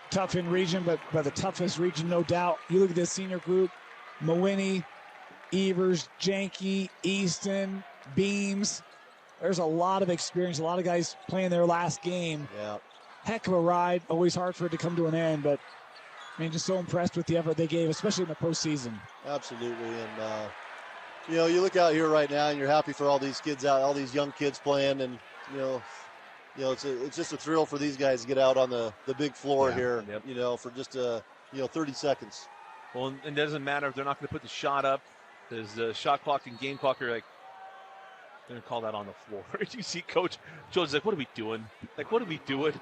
tough in region, but the toughest region, no doubt. You look at this senior group, Mawhinney, Evers, Janke, Easton, Beams. There's a lot of experience, a lot of guys playing their last game. Yeah. Heck of a ride. Always hard for it to come to an end, but just so impressed with the effort they gave, especially in the postseason. Absolutely. And, you look out here right now and you're happy for all these kids out, all these young kids playing. And, it's just a thrill for these guys to get out on the big floor here, for just, 30 seconds. Well, it doesn't matter if they're not going to put the shot up. There's the shot clock and game clock are like, they're going to call that on the floor. You see Coach Jones like, what are we doing? What are we doing?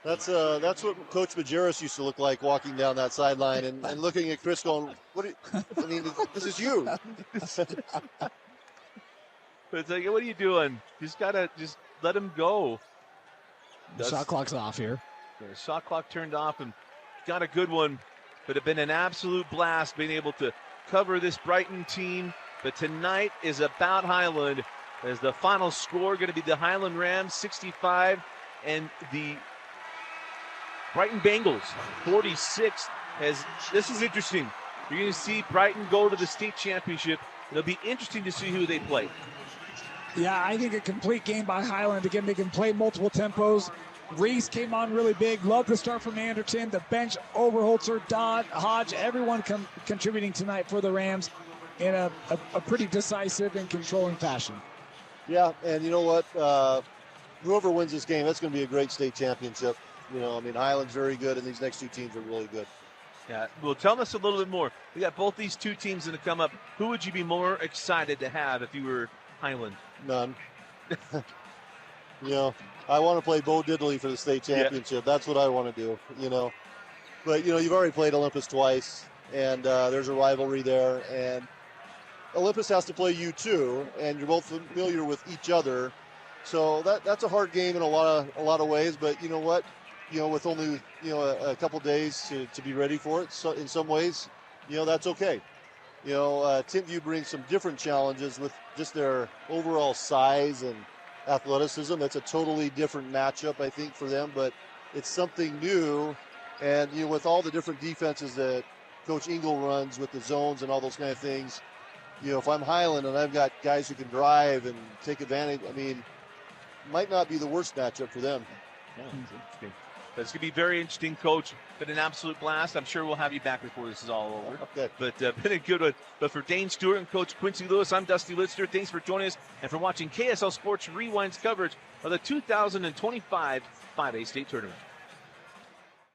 That's what Coach Majerus used to look like walking down that sideline and looking at Chris going, this is you. But it's like, what are you doing? You just got to just let him go. The shot clock's off here. The shot clock turned off and got a good one. But it's been an absolute blast being able to cover this Brighton team. But tonight is about Highland, as the final score going to be the Highland Rams 65 and the Brighton Bengals 46. This is interesting. You're going to see Brighton go to the state championship. It'll be interesting to see who they play. Yeah, I think a complete game by Highland. Again, they can play multiple tempos. Reese came on really big. Love the start from Anderton. The bench, Overholzer, Dodd, Hodge, everyone contributing tonight for the Rams in a pretty decisive and controlling fashion. Yeah, and you know what? Whoever wins this game, that's going to be a great state championship. Highland's very good, and these next 2 teams are really good. Yeah, well, tell us a little bit more. We got both these two teams going to come up. Who would you be more excited to have if you were Highland? None. I want to play Bo Diddley for the state championship. That's what I want to do, But, you've already played Olympus twice, and there's a rivalry there. And Olympus has to play you too, and you're both familiar with each other. So that's a hard game in a lot of ways. But you know what? With only a couple days to be ready for it, so in some ways, that's okay. Timpview brings some different challenges with just their overall size and athleticism. That's a totally different matchup, I think, for them. But it's something new, and with all the different defenses that Coach Engel runs with the zones and all those kind of things. If I'm Highland and I've got guys who can drive and take advantage, might not be the worst matchup for them. Yeah, that's interesting. It's going to be very interesting, Coach. Been an absolute blast. I'm sure we'll have you back before this is all over. Okay. But been a good one. But for Dane Stewart and Coach Quincy Lewis, I'm Dusty Lister. Thanks for joining us and for watching KSL Sports Rewind's coverage of the 2025 5A State Tournament.